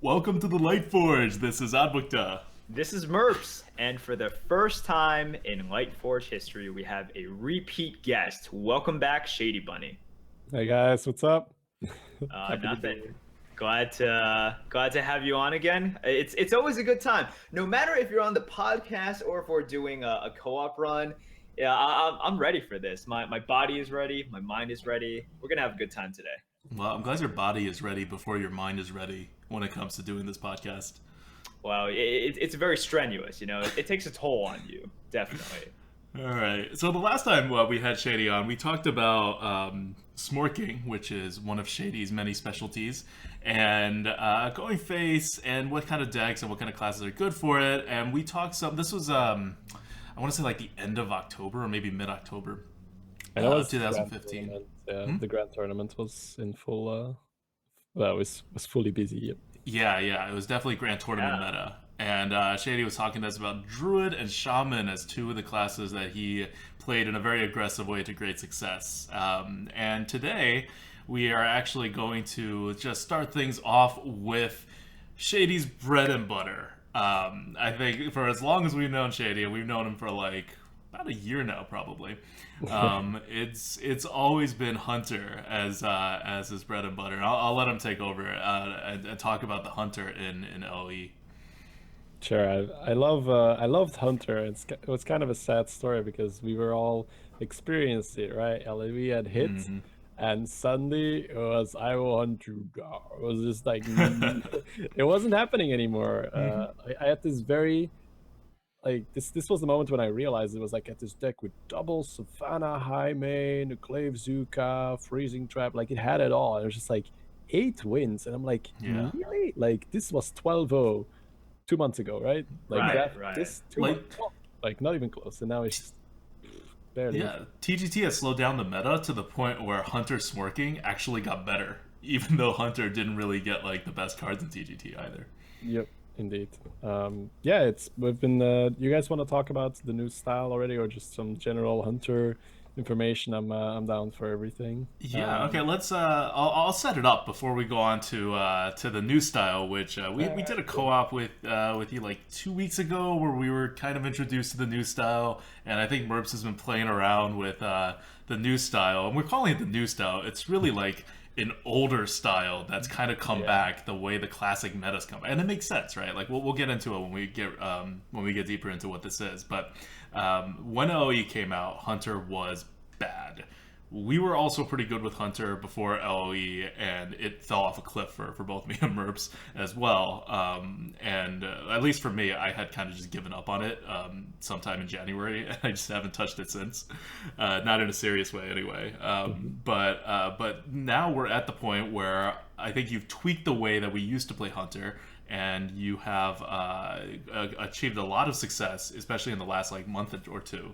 Welcome to the Lightforge. This is ADWCTA. This is Merps, and for the first time in Lightforge history, we have a repeat guest. Welcome back, Shadybunny. Hey guys, what's up? Nothing. Glad to have you on again. It's always a good time, no matter if you're on the podcast or if we're doing a co-op run. Yeah, I'm ready for this. My body is ready. My mind is ready. We're gonna have a good time today. Well, I'm glad your body is ready before your mind is ready when it comes to doing this podcast. Well, it's very strenuous. It takes a toll on you, definitely. All right. So the last time we had Shady on, we talked about smorcing, which is one of Shady's many specialties, and going face and what kind of decks and what kind of classes are good for it. And we talked some. This was I want to say like the end of October or maybe mid-October. And that was 2015. The grand tournament was in full. Well, it was fully busy. Yeah, it was definitely Grand Tournament meta. And Shady was talking to us about Druid and Shaman as two of the classes that he played in a very aggressive way to great success. And today, we are actually going to just start things off with Shady's bread and butter. I think for as long as we've known Shady, and we've known him for like about a year now, probably. It's always been Hunter as his bread and butter. I'll let him take over and talk about the Hunter in LoE. Sure, I loved Hunter. It was kind of a sad story because we were all experienced it, right? LoE had hit, and suddenly it was I want you go. It was just like it wasn't happening anymore. I had this very. This was the moment when I realized it was like at this deck with double Savannah, High Main, Clave Zuka, Freezing Trap, like it had it all. And it was just like 8 wins. And I'm like, really? Like this was 12-0 2 months ago, right? Like right. This 2 months, like not even close. And now it's just barely. Yeah, TGT has slowed down the meta to the point where Hunter smorking actually got better, even though Hunter didn't really get like the best cards in TGT either. Yep. Indeed. We've been. You guys want to talk about the new style already, or just some general Hunter information? I'm down for everything. Yeah. Okay. Let's. I'll set it up before we go on to the new style, which we did a co-op with you like 2 weeks ago, where we were kind of introduced to the new style, and I think Merps has been playing around with the new style, and we're calling it the new style. It's really like an older style that's kind of come back the way the classic metas come back. And it makes sense, right? Like we'll get into it when we get deeper into what this is. But when LoE came out, Hunter was bad. We were also pretty good with Hunter before LoE, and it fell off a cliff for both me and Merps as well. And at least for me, I had kind of just given up on it sometime in January, and I just haven't touched it since. Not in a serious way, anyway. But now we're at the point where I think you've tweaked the way that we used to play Hunter, and you have achieved a lot of success, especially in the last like month or two.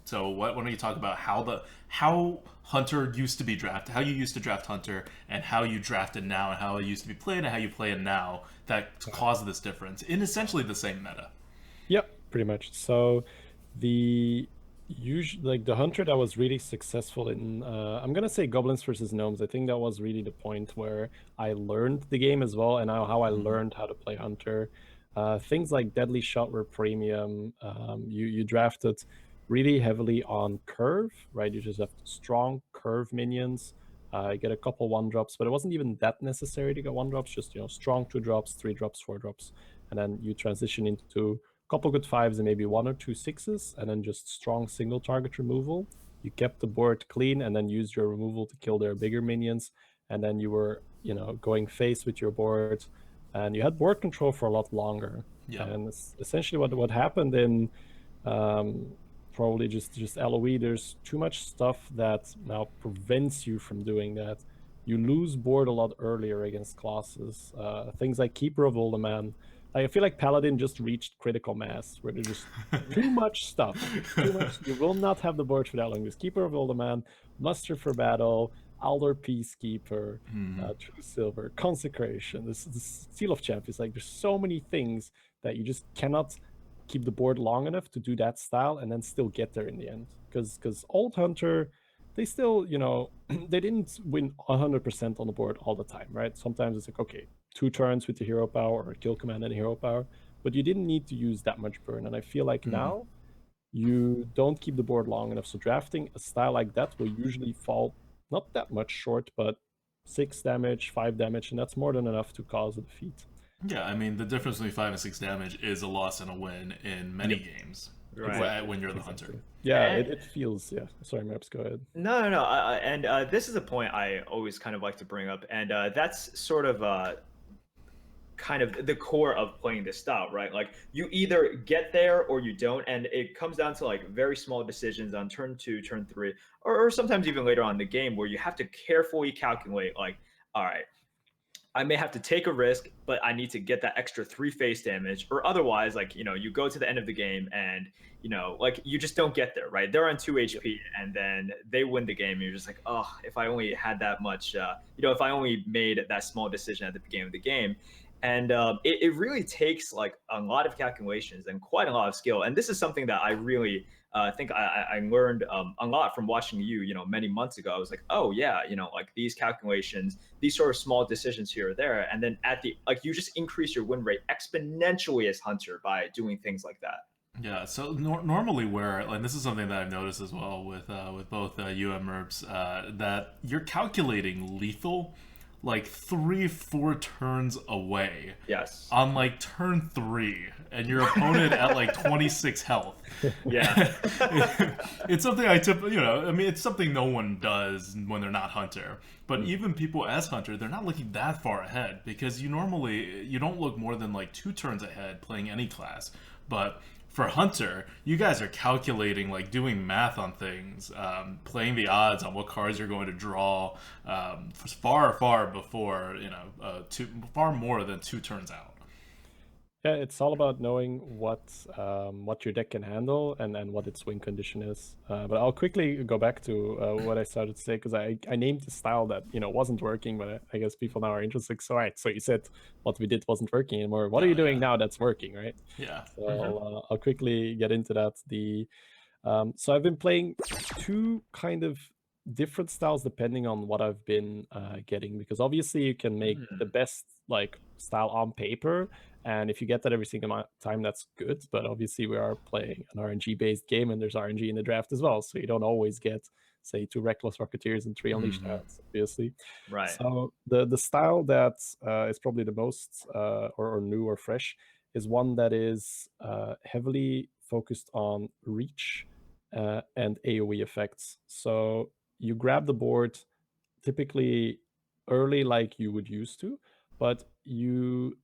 So why don't you talk about how Hunter used to be drafted, how you used to draft Hunter, and how you draft it now, and how it used to be played, and how you play it now that caused this difference in essentially the same meta. Yep, pretty much. So the Hunter that was really successful in I'm gonna say Goblins versus Gnomes. I think that was really the point where I learned the game as well, and how I learned how to play Hunter. Things like Deadly Shot were premium. You drafted really heavily on curve, right? You just have strong curve minions. You get a couple 1-drops, but it wasn't even that necessary to get 1-drops, just strong 2-drops, 3-drops, 4-drops. And then you transition into a couple good 5s and maybe 1 or 2 6s, and then just strong single target removal. You kept the board clean and then used your removal to kill their bigger minions. And then you were, going face with your board, and you had board control for a lot longer. Yeah. And essentially what happened in probably just LoE, there's too much stuff that now prevents you from doing that. You lose board a lot earlier against classes. Things like Keeper of Uldaman. I feel like Paladin just reached critical mass, where there's just too much stuff. Too much. You will not have the board for that long. There's Keeper of Uldaman, Muster for Battle, Aldor Peacekeeper, True Silver, Consecration, this Seal of Champions. Like, there's so many things that you just cannot keep the board long enough to do that style and then still get there in the end. Because old Hunter they still, they didn't win 100% on the board all the time, right? Sometimes it's like, okay, 2 turns with the hero power or kill command and hero power, but you didn't need to use that much burn. And I feel like now you don't keep the board long enough. So drafting a style like that will usually fall not that much short, but 6 damage, 5 damage, and that's more than enough to cause a defeat. Yeah, I mean the difference between 5 and 6 damage is a loss and a win in many games. Right. When you're the hunter. Exactly. Yeah, And it feels, yeah. Sorry, Merps, go ahead. no. And this is a point I always kind of like to bring up, and that's sort of kind of the core of playing this style, right? Like you either get there or you don't, and it comes down to like very small decisions on turn 2, turn 3, or sometimes even later on in the game where you have to carefully calculate, like, all right, I may have to take a risk, but I need to get that extra 3 face damage, or otherwise, like, you go to the end of the game and, like, you just don't get there, right? They're on 2 HP and then they win the game. And you're just like, oh, if I only had that much, if I only made that small decision at the beginning of the game. And it really takes like a lot of calculations and quite a lot of skill. And this is something that I really think I learned a lot from watching you, many months ago. I was like, oh yeah, like these calculations, these sort of small decisions here or there, and then at the like you just increase your win rate exponentially as hunter by doing things like that. Yeah, so normally where, and this is something that I've noticed as well with both you and Merps, that you're calculating lethal like 3-4 turns away. Yes. On like turn 3, and your opponent at like 26 health. Yeah. It's something I mean, it's something no one does when they're not hunter. But even people as hunter, they're not looking that far ahead, because you don't look more than like 2 turns ahead playing any class. But for hunter, you guys are calculating, like doing math on things, playing the odds on what cards you're going to draw, far before, far more than 2 turns out. Yeah, it's all about knowing what your deck can handle and what its win condition is. But I'll quickly go back to what I started to say, because I named the style that wasn't working, but I guess people now are interested. So, all right, so you said what we did wasn't working anymore. What are you doing now that's working, right? Yeah. So I'll quickly get into that. So I've been playing 2 kind of different styles depending on what I've been getting, because obviously you can make the best like style on paper, and if you get that every single time, that's good. But obviously we are playing an RNG based game, and there's RNG in the draft as well, so you don't always get, say, 2 Reckless Rocketeers and 3 Unleashed Hounds, obviously. Right. So the style that is probably the most or new or fresh is one that is heavily focused on reach and AoE effects. So you grab the board typically early, like you would used to, but you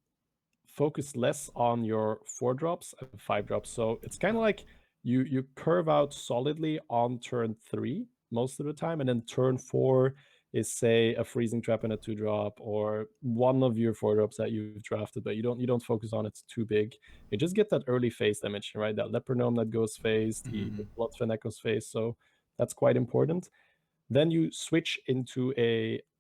focus less on your 4 drops and 5 drops. So it's kind of like you curve out solidly on turn 3 most of the time, and then turn 4 is, say, a freezing trap and a 2 drop, or one of your 4 drops that you've drafted, but you don't focus on it too big. You just get that early phase damage, right? That Leper Gnome that goes phase, the Bloodfen echoes phase. So that's quite important. Then you switch into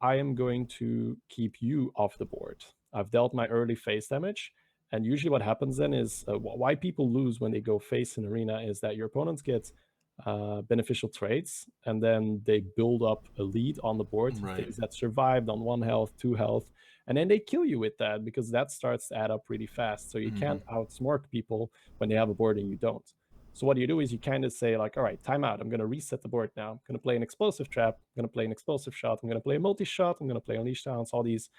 I am going to keep you off the board. I've dealt my early face damage. And usually what happens then is why people lose when they go face in arena is that your opponents get beneficial traits, and then they build up a lead on the board, things that survived on 1 health, 2 health, and then they kill you with that, because that starts to add up really fast. So you can't outsmork people when they have a board and you don't. So what you do is you kind of say, like, all right, timeout. I'm going to reset the board now. I'm going to play an explosive trap. I'm going to play an explosive shot. I'm going to play a multi-shot. I'm going to play Unleashed Hounds, all these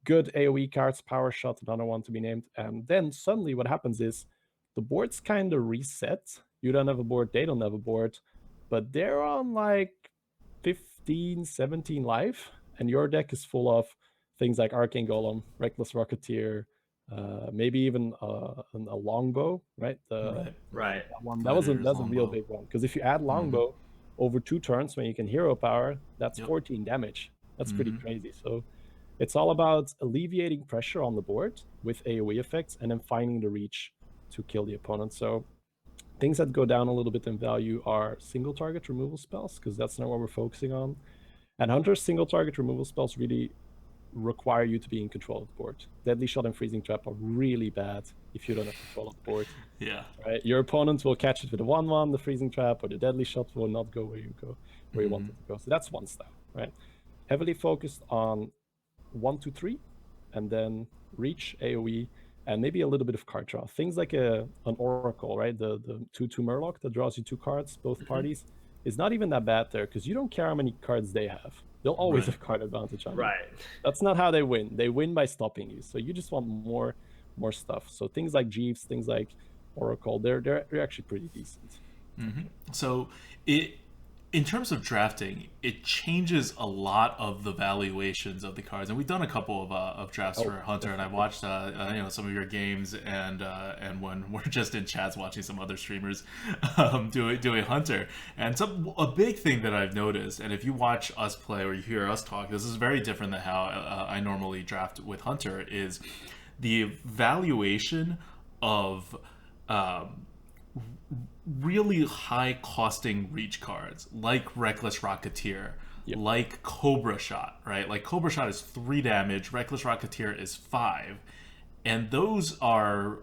good AoE cards, power shot, another one to be named. And then suddenly what happens is the board's kind of reset. You don't have a board, they don't have a board, but they're on like 15, 17 life, and your deck is full of things like Arcane Golem, Reckless Rocketeer, maybe even a longbow, right? Right. That's a real big one, because if you add longbow over 2 turns when you can hero power, that's 14 damage. That's pretty crazy. So it's all about alleviating pressure on the board with AoE effects, and then finding the reach to kill the opponent. So things that go down a little bit in value are single target removal spells, because that's not what we're focusing on. And Hunter's single target removal spells really require you to be in control of the board. Deadly Shot and Freezing Trap are really bad if you don't have control of the board. Yeah. Right? Your opponent will catch it with a 1/1, the Freezing Trap, or the Deadly Shot will not go where you want it to go. So that's one style, right? Heavily focused on 1, 2, 3, and then reach, AoE, and maybe a little bit of card draw. Things like an Oracle, right? The 2/2 Murloc that draws you 2 cards, both parties, is not even that bad there because you don't care how many cards they have. They'll always have card advantage on you. Right. That's not how they win. They win by stopping you. So you just want more stuff. So things like Jeeves, things like Oracle, they're actually pretty decent. So in terms of drafting, it changes a lot of the valuations of the cards, and we've done a couple of drafts for Hunter, and I've watched some of your games, and when we're just in chats watching some other streamers doing Hunter, and a big thing that I've noticed, and if you watch us play or you hear us talk, this is very different than how I normally draft with Hunter, is the valuation of really high costing reach cards like Reckless Rocketeer, like Cobra Shot, right? Like Cobra Shot is 3 damage, Reckless Rocketeer is 5, and those are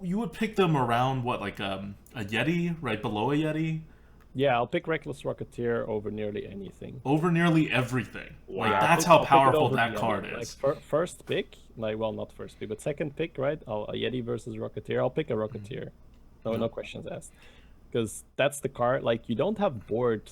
you would pick them around what, like a Yeti, right below a Yeti? Yeah, I'll pick Reckless Rocketeer over nearly anything. Over nearly everything. Wow. Like that's how powerful that card is. Like first pick, not first pick, but second pick, right? A Yeti versus Rocketeer. I'll pick a Rocketeer. No questions asked. Because that's the card. Like, you don't have board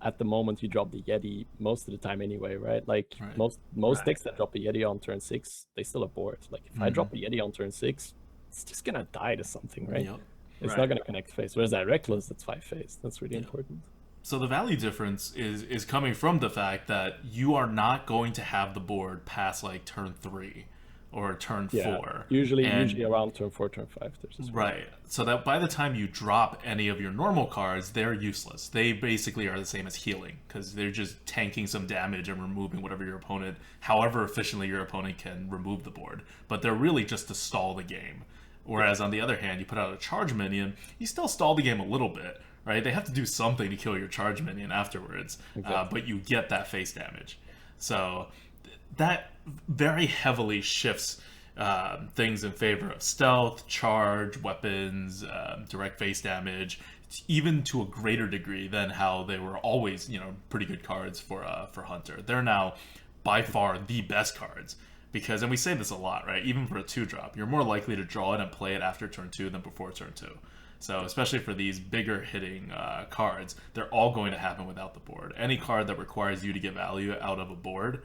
at the moment you drop the Yeti most of the time anyway, right? Like most decks that drop a Yeti on turn 6, they still have board. Like if I drop a Yeti on turn 6, it's just gonna die to something, right? Yep. It's not gonna connect face. Whereas that Reckless, that's 5 face. That's really important. So the value difference is coming from the fact that you are not going to have the board past like turn 3 or turn 4. Usually around turn 4, turn 5. Right. So that by the time you drop any of your normal cards, they're useless. They basically are the same as healing because they're just tanking some damage and removing whatever your opponent, however efficiently your opponent can remove the board. But they're really just to stall the game. Whereas on the other hand, you put out a charge minion, you still stall the game a little bit, right? They have to do something to kill your charge minion afterwards, but you get that face damage. So that very heavily shifts things in favor of stealth, charge, weapons, direct face damage, even to a greater degree than how they were always, pretty good cards for Hunter. They're now by far the best cards. Because, and we say this a lot, right? Even for a 2-drop, you're more likely to draw it and play it after turn 2 than before turn 2. So, especially for these bigger hitting cards, they're all going to happen without the board. Any card that requires you to get value out of a board,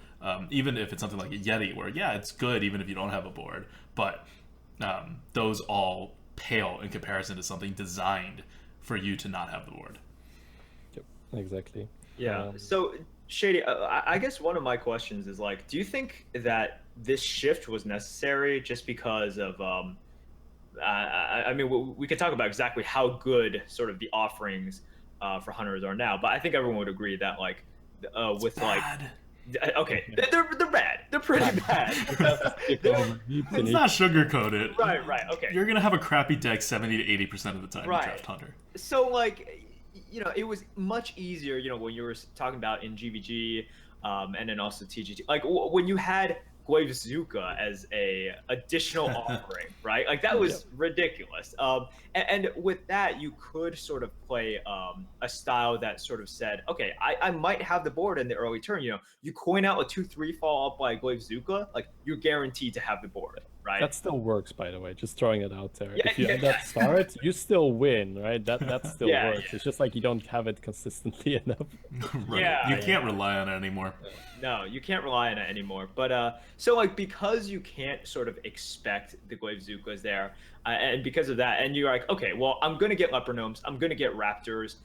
even if it's something like a Yeti, where, it's good even if you don't have a board, but those all pale in comparison to something designed for you to not have the board. Yep, exactly. Yeah. So, Shady, I guess one of my questions is like, do you think that this shift was necessary just because of, I mean, we could talk about exactly how good sort of the offerings for hunters are now, but I think everyone would agree that like, with bad. Okay, they're bad. They're pretty bad. It's not sugarcoated. Right. Okay. You're gonna have a crappy deck 70 to 80% of the time you draft Hunter. So like, it was much easier, when you were talking about in GVG, and then also TGT, like when you had Glaivezooka as a additional offering, right? Like that was ridiculous. And with that, you could sort of play a style that sort of said, okay, I might have the board in the early turn. You coin out a 2/3 fall up by Glaivezooka, like you're guaranteed to have the board, right? That still works, by the way. Just throwing it out there. If you have that start, you still win, right? That still works. It's just like you don't have it consistently enough. Right. You can't rely on it anymore. No, you can't rely on it anymore. But so like because you can't sort of expect the Glaivezookas there, and because of that, and you're like, okay, well, I'm gonna get Leper Gnomes, I'm gonna get Raptors,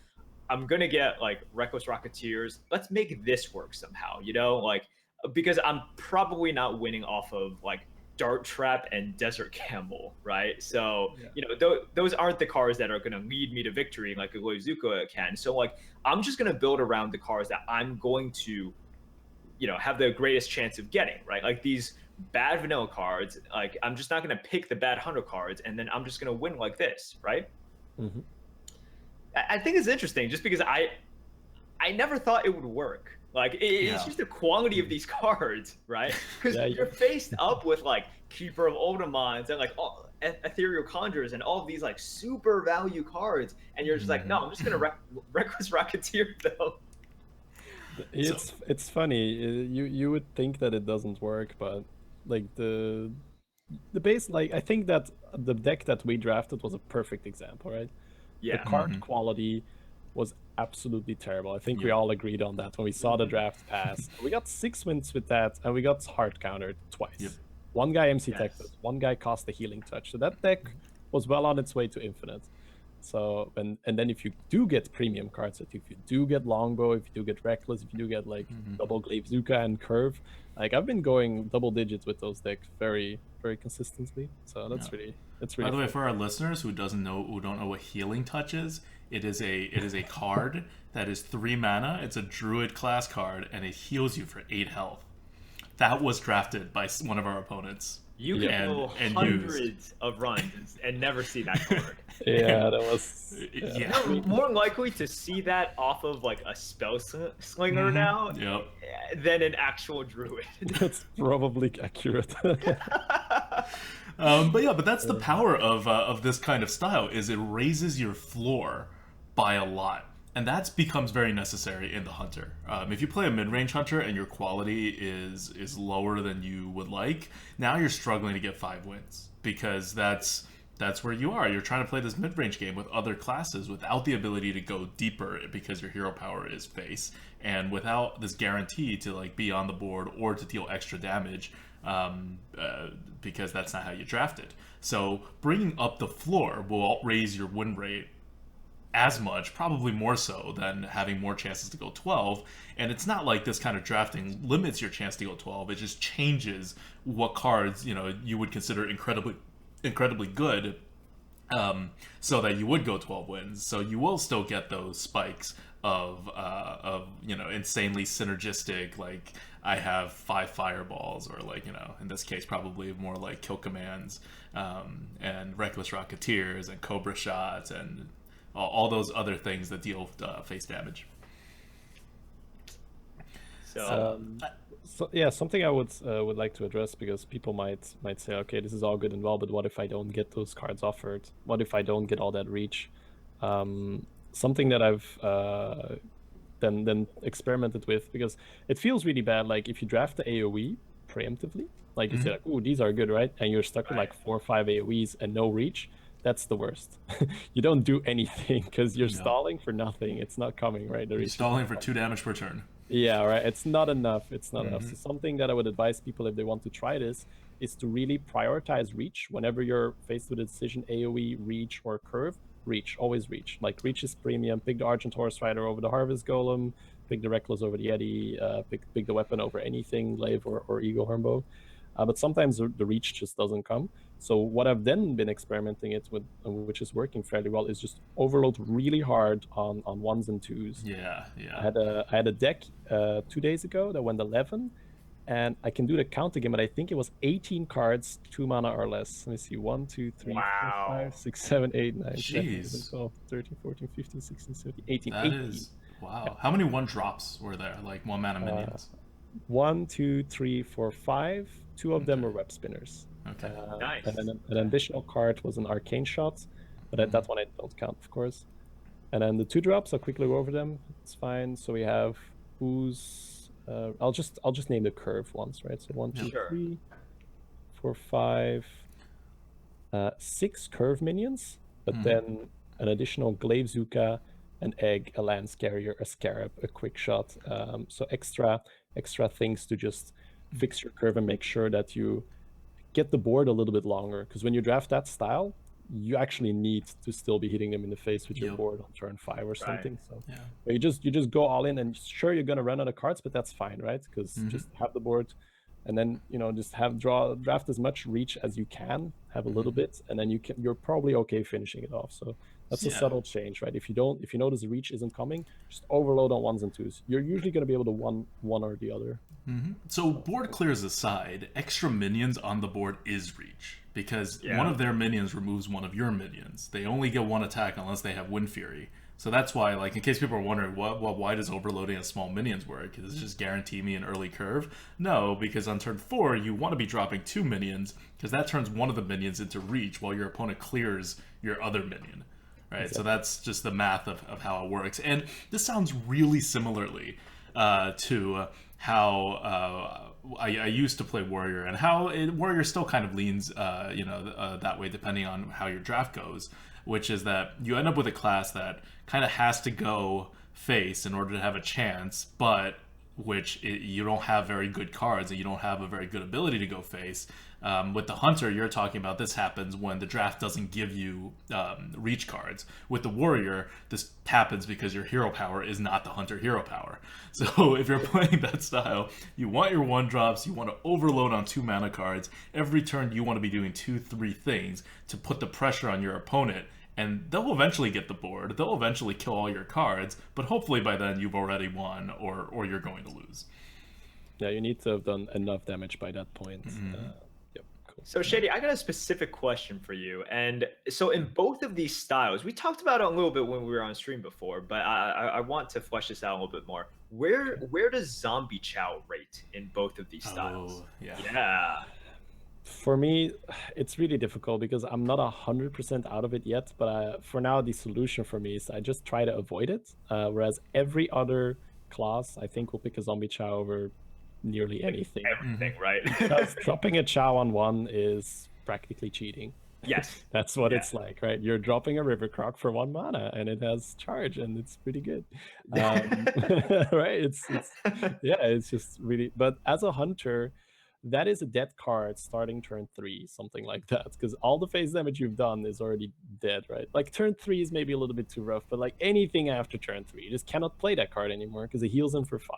I'm gonna get like Reckless Rocketeers. Let's make this work somehow, like because I'm probably not winning off of like Dart Trap and Desert Camel, right? So those aren't the cards that are going to lead me to victory like a Glaivezooka can. So like I'm just going to build around the cards that I'm going to have the greatest chance of getting, right? Like these bad vanilla cards, like I'm just not going to pick the bad hunter cards and then I'm just going to win like this, right? I think it's interesting just because I never thought it would work. Like it's just the quality of these cards, right? Because you're faced up with like Keeper of Ultimon's and like all Ethereal Conjurers and all of these like super value cards, and you're just like, no, I'm just gonna Reckless Rocketeer though. It's funny. You would think that it doesn't work, but like the base, like I think that the deck that we drafted was a perfect example, right? Yeah. The card quality was absolutely terrible. I think we all agreed on that when we saw the draft pass. We got 6 wins with that, and we got hard countered twice. One guy MC teched us, one guy cost the healing touch. So that deck was well on its way to infinite. So and then if you do get premium cards, if you do get Longbow, if you do get Reckless, if you do get like double Glaivezuka and Curve, like I've been going double digits with those decks very consistently. So that's really By the way, for our listeners who don't know what Healing Touch is, it is a card that is 3 mana. It's a Druid class card, and it heals you for 8 health. That was drafted by one of our opponents. You can go hundreds of runs and never see that card. Yeah, that was. Yeah. You're more likely to see that off of like a spell slinger now than an actual druid. That's probably accurate. But that's the power of this kind of style, is it raises your floor by a lot. And that becomes very necessary in the hunter. If you play a mid-range hunter and your quality is lower than you would like, now you're struggling to get 5 wins, because that's where you are. You're trying to play this mid-range game with other classes without the ability to go deeper because your hero power is face, and without this guarantee to like be on the board or to deal extra damage, because that's not how you drafted. So bringing up the floor will raise your win rate as much, probably more so, than having more chances to go 12. And it's not like this kind of drafting limits your chance to go 12. It just changes what cards you would consider incredibly good, so that you would go 12 wins. So you will still get those spikes of insanely synergistic, like I have 5 fireballs, or like in this case probably more like kill commands, and Reckless Rocketeers and Cobra shots and all those other things that deal face damage. So yeah, something I would like to address, because people might say, okay, this is all good and well, but what if I don't get those cards offered? What if I don't get all that reach? Something that I've then experimented with, because it feels really bad. Like if you draft the AoE preemptively, like you say, like, "Ooh, these are good, right?" And you're stuck with like 4 or 5 AoEs and no reach. That's the worst. You don't do anything because you're stalling for nothing. It's not coming, right? You're stalling for 2 damage per turn. Yeah, right. It's not enough. It's not enough. So something that I would advise people if they want to try this is to really prioritize reach whenever you're faced with a decision: AoE, reach, or curve. Reach, always reach. Like reach is premium. Pick the Argent Horse Rider over the Harvest Golem. Pick the Reckless over the Yeti. Pick the weapon over anything, Glaive or Ego Hornbow. But sometimes the reach just doesn't come. So what I've then been experimenting it with, which is working fairly well, is just overload really hard on 1s and 2s. Yeah. I had a deck 2 days ago that went 11, and I can do the count again, but I think it was 18 cards, 2 mana or less. Let me see, 1, 2, 3, 4, 5, 6, 7, 8, 9, 10, 11, 12, 13, 14, 15, 16, 17, 18. That 18. Is wow. Yeah. How many 1-drops were there? Like 1 mana minions? 1, 2, 3, 4, 5. 2 of them were web spinners. Okay. Nice. And then an additional card was an arcane shot, but that one I don't count, of course. And then the 2-drops, I'll quickly go over them. It's fine. So we have who's I'll just name the curve ones, right? So 1, 2, 3, 4, 5, 6 curve minions, but then an additional Glaivezuka, an egg, a lance carrier, a scarab, a quick shot. So extra things to just fix your curve and make sure that you get the board a little bit longer, because when you draft that style, you actually need to still be hitting them in the face with your board on turn 5 or something. So you just go all in, and sure, you're gonna run out of cards, but that's fine, right? Because just have the board, and then just draft as much reach as you can, have a little bit, and then you're probably okay finishing it off. So that's a subtle change, right? If you notice the reach isn't coming, just overload on 1s and 2s. You're usually going to be able to one or the other. So board clears aside, extra minions on the board is reach, because one of their minions removes one of your minions. They only get 1 attack unless they have Wind Fury. So that's why, like, in case people are wondering, why does overloading as small minions work? Does it just guarantee me an early curve? No, because on turn 4, you want to be dropping 2 minions, because that turns one of the minions into reach while your opponent clears your other minion. Right? Exactly. So that's just the math of how it works. And this sounds really similarly to how I used to play Warrior, and how Warrior still kind of leans that way depending on how your draft goes, which is that you end up with a class that kind of has to go face in order to have a chance, but you don't have very good cards and you don't have a very good ability to go face. With the Hunter, you're talking about, this happens when the draft doesn't give you reach cards. With the Warrior, this happens because your hero power is not the Hunter hero power. So if you're playing that style, you want your 1-drops, you want to overload on 2 mana cards. Every turn you want to be doing 2-3 things to put the pressure on your opponent, and they'll eventually get the board. They'll eventually kill all your cards, but hopefully by then you've already won, or you're going to lose. Yeah, you need to have done enough damage by that point. So Shady, I got a specific question for you. And so in both of these styles, we talked about it a little bit when we were on stream before, but I want to flesh this out a little bit more. Where does zombie chow rate in both of these styles? Yeah. For me, it's really difficult because I'm not 100% out of it yet. But for now, the solution for me is I just try to avoid it. Whereas every other class, I think, will pick a zombie chow over nearly anything. Everything, right? Because dropping a chow on 1 is practically cheating. Yes. That's what it's like, right? You're dropping a River Croc for 1 mana and it has charge and it's pretty good. Right? It's just really, but as a Hunter, that is a dead card starting turn 3, something like that. Because all the phase damage you've done is already dead, right? Like turn 3 is maybe a little bit too rough, but like anything after turn 3, you just cannot play that card anymore because it heals him for 5.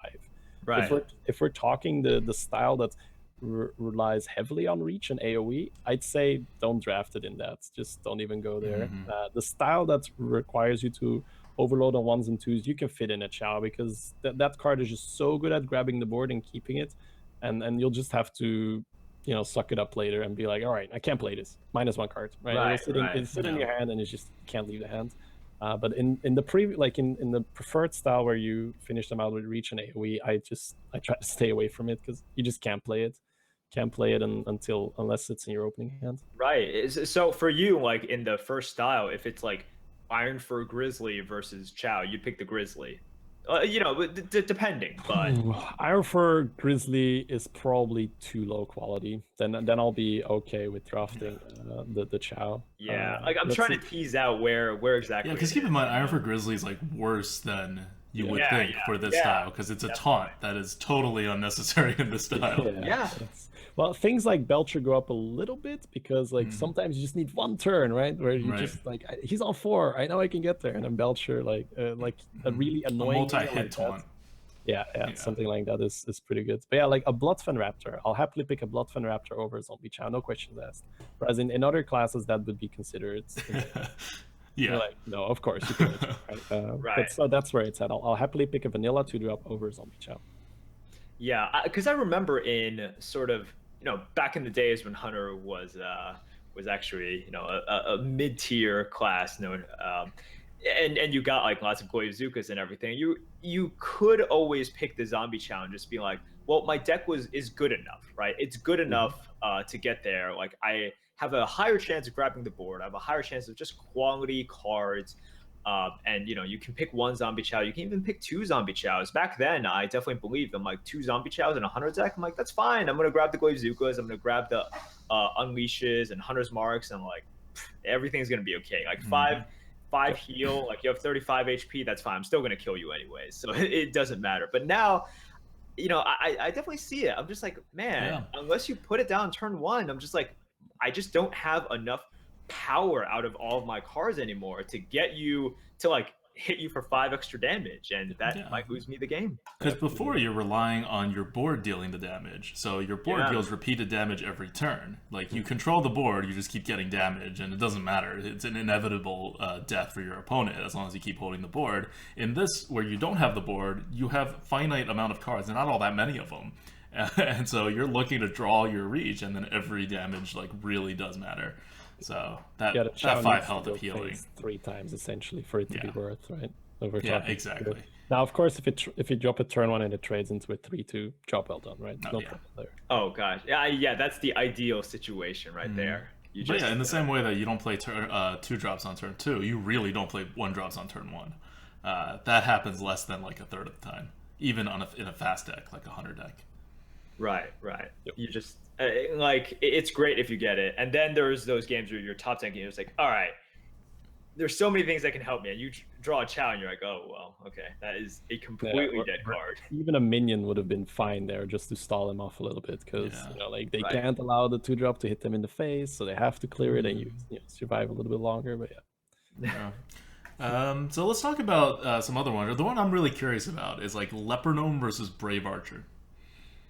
Right. If we're talking the style that relies heavily on reach and AoE, I'd say don't draft it in that. Just don't even go there. The style that requires you to overload on 1s and 2s, you can fit in a chow because that card is just so good at grabbing the board and keeping it, and you'll just have to suck it up later and be like, all right, I can't play this. -1 card, right? It's sitting in your hand and you just can't leave the hand. But in the preferred style where you finish them out with reach and AoE, I try to stay away from it because you just can't play it. Can't play it unless it's in your opening hand. Right. So for you, like in the first style, if it's like Iron for Grizzly versus Chow, you pick the Grizzly. Depending, but Iron for Grizzly is probably too low quality. Then I'll be okay with drafting the Chow. Yeah, like I'm trying to tease out where exactly. Yeah, because keep in mind, Iron for Grizzly is like worse than you would think for this style, because it's a taunt that is totally unnecessary in this style. Yeah. Well, things like Belcher go up a little bit because sometimes you just need 1 turn, right? Where you just like, he's on 4, I know I can get there, and then Belcher like a really annoying multi-hit taunt. Yeah, something like that is pretty good. But yeah, like a Bloodfen Raptor, I'll happily pick a Bloodfen Raptor over a Zombie Chow, no questions asked. Whereas in other classes that would be considered. Like, no, of course you can. Right? But so that's where it's at. I'll happily pick a Vanilla 2-drop over a Zombie Chow. Yeah, because I remember in sort of back in the days when Hunter was actually a mid-tier class known, and you got like lots of Goizukas and everything. You could always pick the Zombie Chow and just be like, well, my deck is good enough, right? It's good enough to get there. Like I have a higher chance of grabbing the board. I have a higher chance of just quality cards. And you can pick 1 Zombie Chow. You can even pick 2 Zombie Chows. Back then, I definitely believed I'm like 2 Zombie Chows in a Hunter deck. I'm like, that's fine. I'm gonna grab the Goizukas. I'm gonna grab the Unleashes and Hunter's Marks, and like everything's gonna be okay. Like 5 heal. Like you have 35 HP. That's fine. I'm still gonna kill you anyways, so it doesn't matter. But now, I definitely see it. I'm just like, man, unless you put it down turn 1, I'm just like, I just don't have enough power out of all of my cards anymore to get you to like hit you for 5 extra damage, and that might lose me the game. Because before you're relying on your board dealing the damage, so your board deals repeated damage every turn. Like you control the board, you just keep getting damage, and it doesn't matter. It's an inevitable death for your opponent as long as you keep holding the board. In this, where you don't have the board, you have finite amount of cards, and not all that many of them. And so you're looking to draw your reach, and then every damage like really does matter. So that Yeah, the chow that 5 needs to health go appealing. face 3 times essentially for it to be Yeah. worth, right? So we're Yeah, talking exactly. Now, of course, if you drop a turn 1 and it trades into a 3/2, job well done, right? Oh, No yeah. problem there. Oh gosh, yeah, that's the ideal situation right there. You But just yeah, in the same way that you don't play 2 drops on turn 2, you really don't play 1 drops on turn 1. That happens less than like a third of the time, even in a fast deck like a hunter deck. right. Yep. You just like it's great if you get it, and then there's those games where your top 10 games like, all right, there's so many things that can help me, and you draw a chow, and you're like, oh well, okay, that is a completely dead card. Even a minion would have been fine there just to stall him off a little bit because Yeah. like they Right. can't allow the 2-drop to hit them in the face, so they have to clear it and you survive a little bit longer. But yeah. So let's talk about some other ones. The one I'm really curious about is like Leper Gnome versus Brave Archer.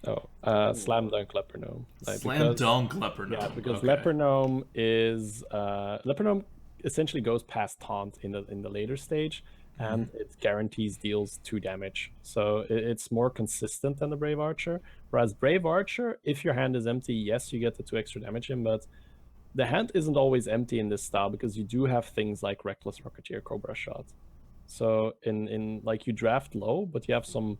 Slam dunk Leper Gnome. Slam dunk Leper Gnome. Yeah, because okay. Leper Gnome is Leper Gnome essentially goes past taunt in the later stage, and it guarantees deals 2 damage. So it's more consistent than the Brave Archer. Whereas Brave Archer, if your hand is empty, yes, you get the 2 extra damage in, but the hand isn't always empty in this style because you do have things like Reckless Rocketeer, Cobra Shot. So in like you draft low, but you have some,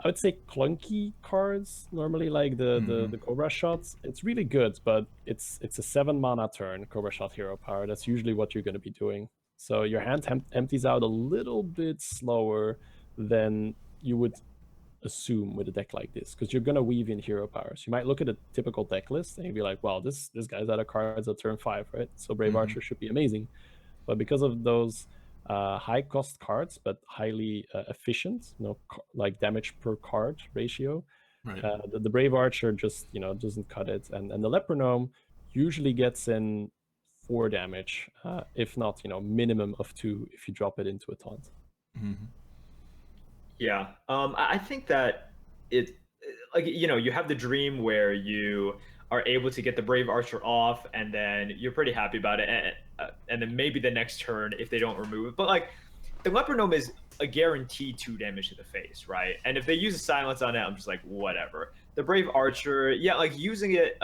I would say, clunky cards normally, like the Cobra Shots. It's really good, but it's a 7 mana turn Cobra Shot hero power. That's usually what you're going to be doing. So your hand empties out a little bit slower than you would assume with a deck like this, because you're going to weave in hero powers. You might look at a typical deck list and you'd be like, wow, this guy's out of cards at turn 5, right? So Brave Archer should be amazing. But because of those high cost cards but highly efficient, like damage per card ratio, Right. the Brave Archer just doesn't cut it, and the Leper Gnome usually gets in 4 damage, if not minimum of 2 if you drop it into a taunt. Yeah, I think that it, like, you have the dream where you are able to get the Brave Archer off, and then you're pretty happy about it, and then maybe the next turn if they don't remove it. But like, the Leper Gnome is a guaranteed 2 damage to the face, right? And if they use a silence on it, I'm just like, whatever. The Brave Archer, yeah, like using it,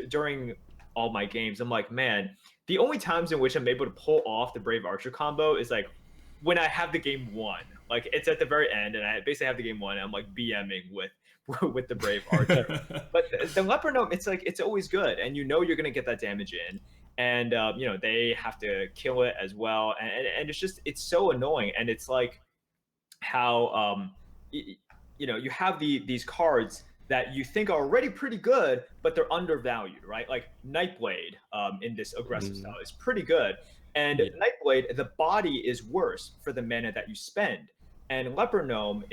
during all my games, I'm like, man, the only times in which I'm able to pull off the Brave Archer combo is like when I have the game won. Like, it's at the very end, and I basically have the game won, and I'm like BMing with the Brave Archer. But the Leper Gnome, it's like, it's always good, and you're gonna get that damage in, and they have to kill it as well, and it's so annoying. And it's like how you have these cards that you think are already pretty good, but they're undervalued, right? Like Nightblade in this aggressive style is pretty good. And Nightblade, the body is worse for the mana that you spend. And Leper Gnome,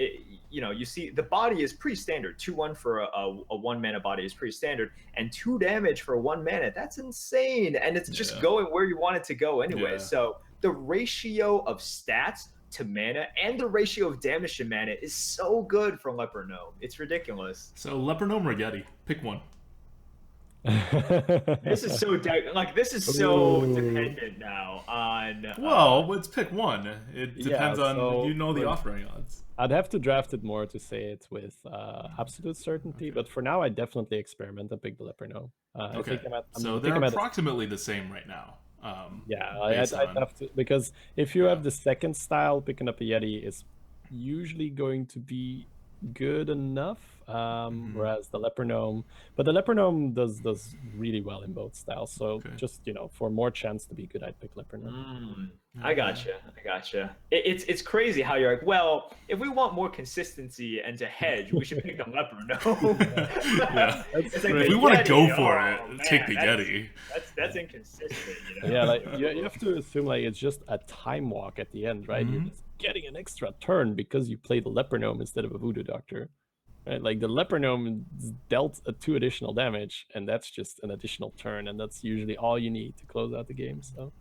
you see the body is pretty standard. 2/1 for a 1 mana body is pretty standard, and 2 damage for 1 mana. That's insane, and it's just going where you want it to go anyway. Yeah. So the ratio of stats to mana and the ratio of damage to mana is so good for Leper Gnome. It's ridiculous. So Leper Gnome or Yeti, pick one. This is so dependent now on. Well, let's pick one. It depends on the offering odds. I'd have to draft it more to say it with absolute certainty, but for now, I definitely experiment and pick the Leper Gnome. Okay, so they're approximately the same right now. I'd have to, because if you have the second style, picking up a Yeti is usually going to be good enough, whereas the Leper Gnome, but the Leper Gnome does really well in both styles. So just for more chance to be good, I'd pick Leper Gnome. I gotcha. It's crazy how you're like, well, if we want more consistency and to hedge, we should pick the Leper Gnome. Like, if we want to go for it, take the Yeti. That's inconsistent. Yeah, like you have to assume like it's just a time walk at the end, right? You're just getting an extra turn because you play the Leper Gnome instead of a Voodoo Doctor. Right? Like the Leper Gnome dealt 2 additional damage, and that's just an additional turn, and that's usually all you need to close out the game. So,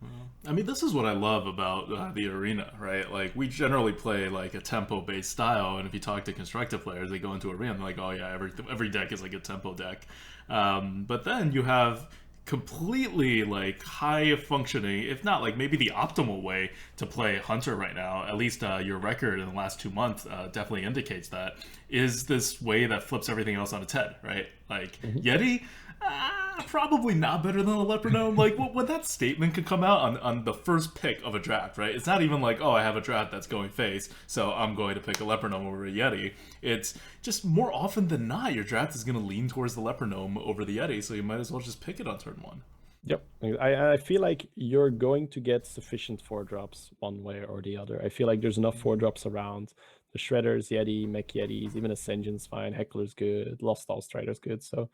I mean, this is what I love about the arena, right? Like, we generally play like a tempo-based style, and if you talk to constructive players, they go into arena and they're like, oh yeah, every deck is like a tempo deck. But then you have completely like high functioning, if not like maybe the optimal way to play Hunter right now, at least your record in the last 2 months definitely indicates that, is this way that flips everything else on its head, right? Like Yeti, probably not better than a Leper Gnome. Like, when that statement could come out on the first pick of a draft, right? It's not even like, oh, I have a draft that's going face, so I'm going to pick a Leper Gnome over a Yeti. It's just more often than not, your draft is going to lean towards the Leper Gnome over the Yeti, so you might as well just pick it on turn 1. Yep. I feel like you're going to get sufficient 4-drops one way or the other. I feel like there's enough 4-drops around. The Shredders, Yeti, Mech Yetis, even Ascension's fine, Heckler's good, Lost All Strider's good. So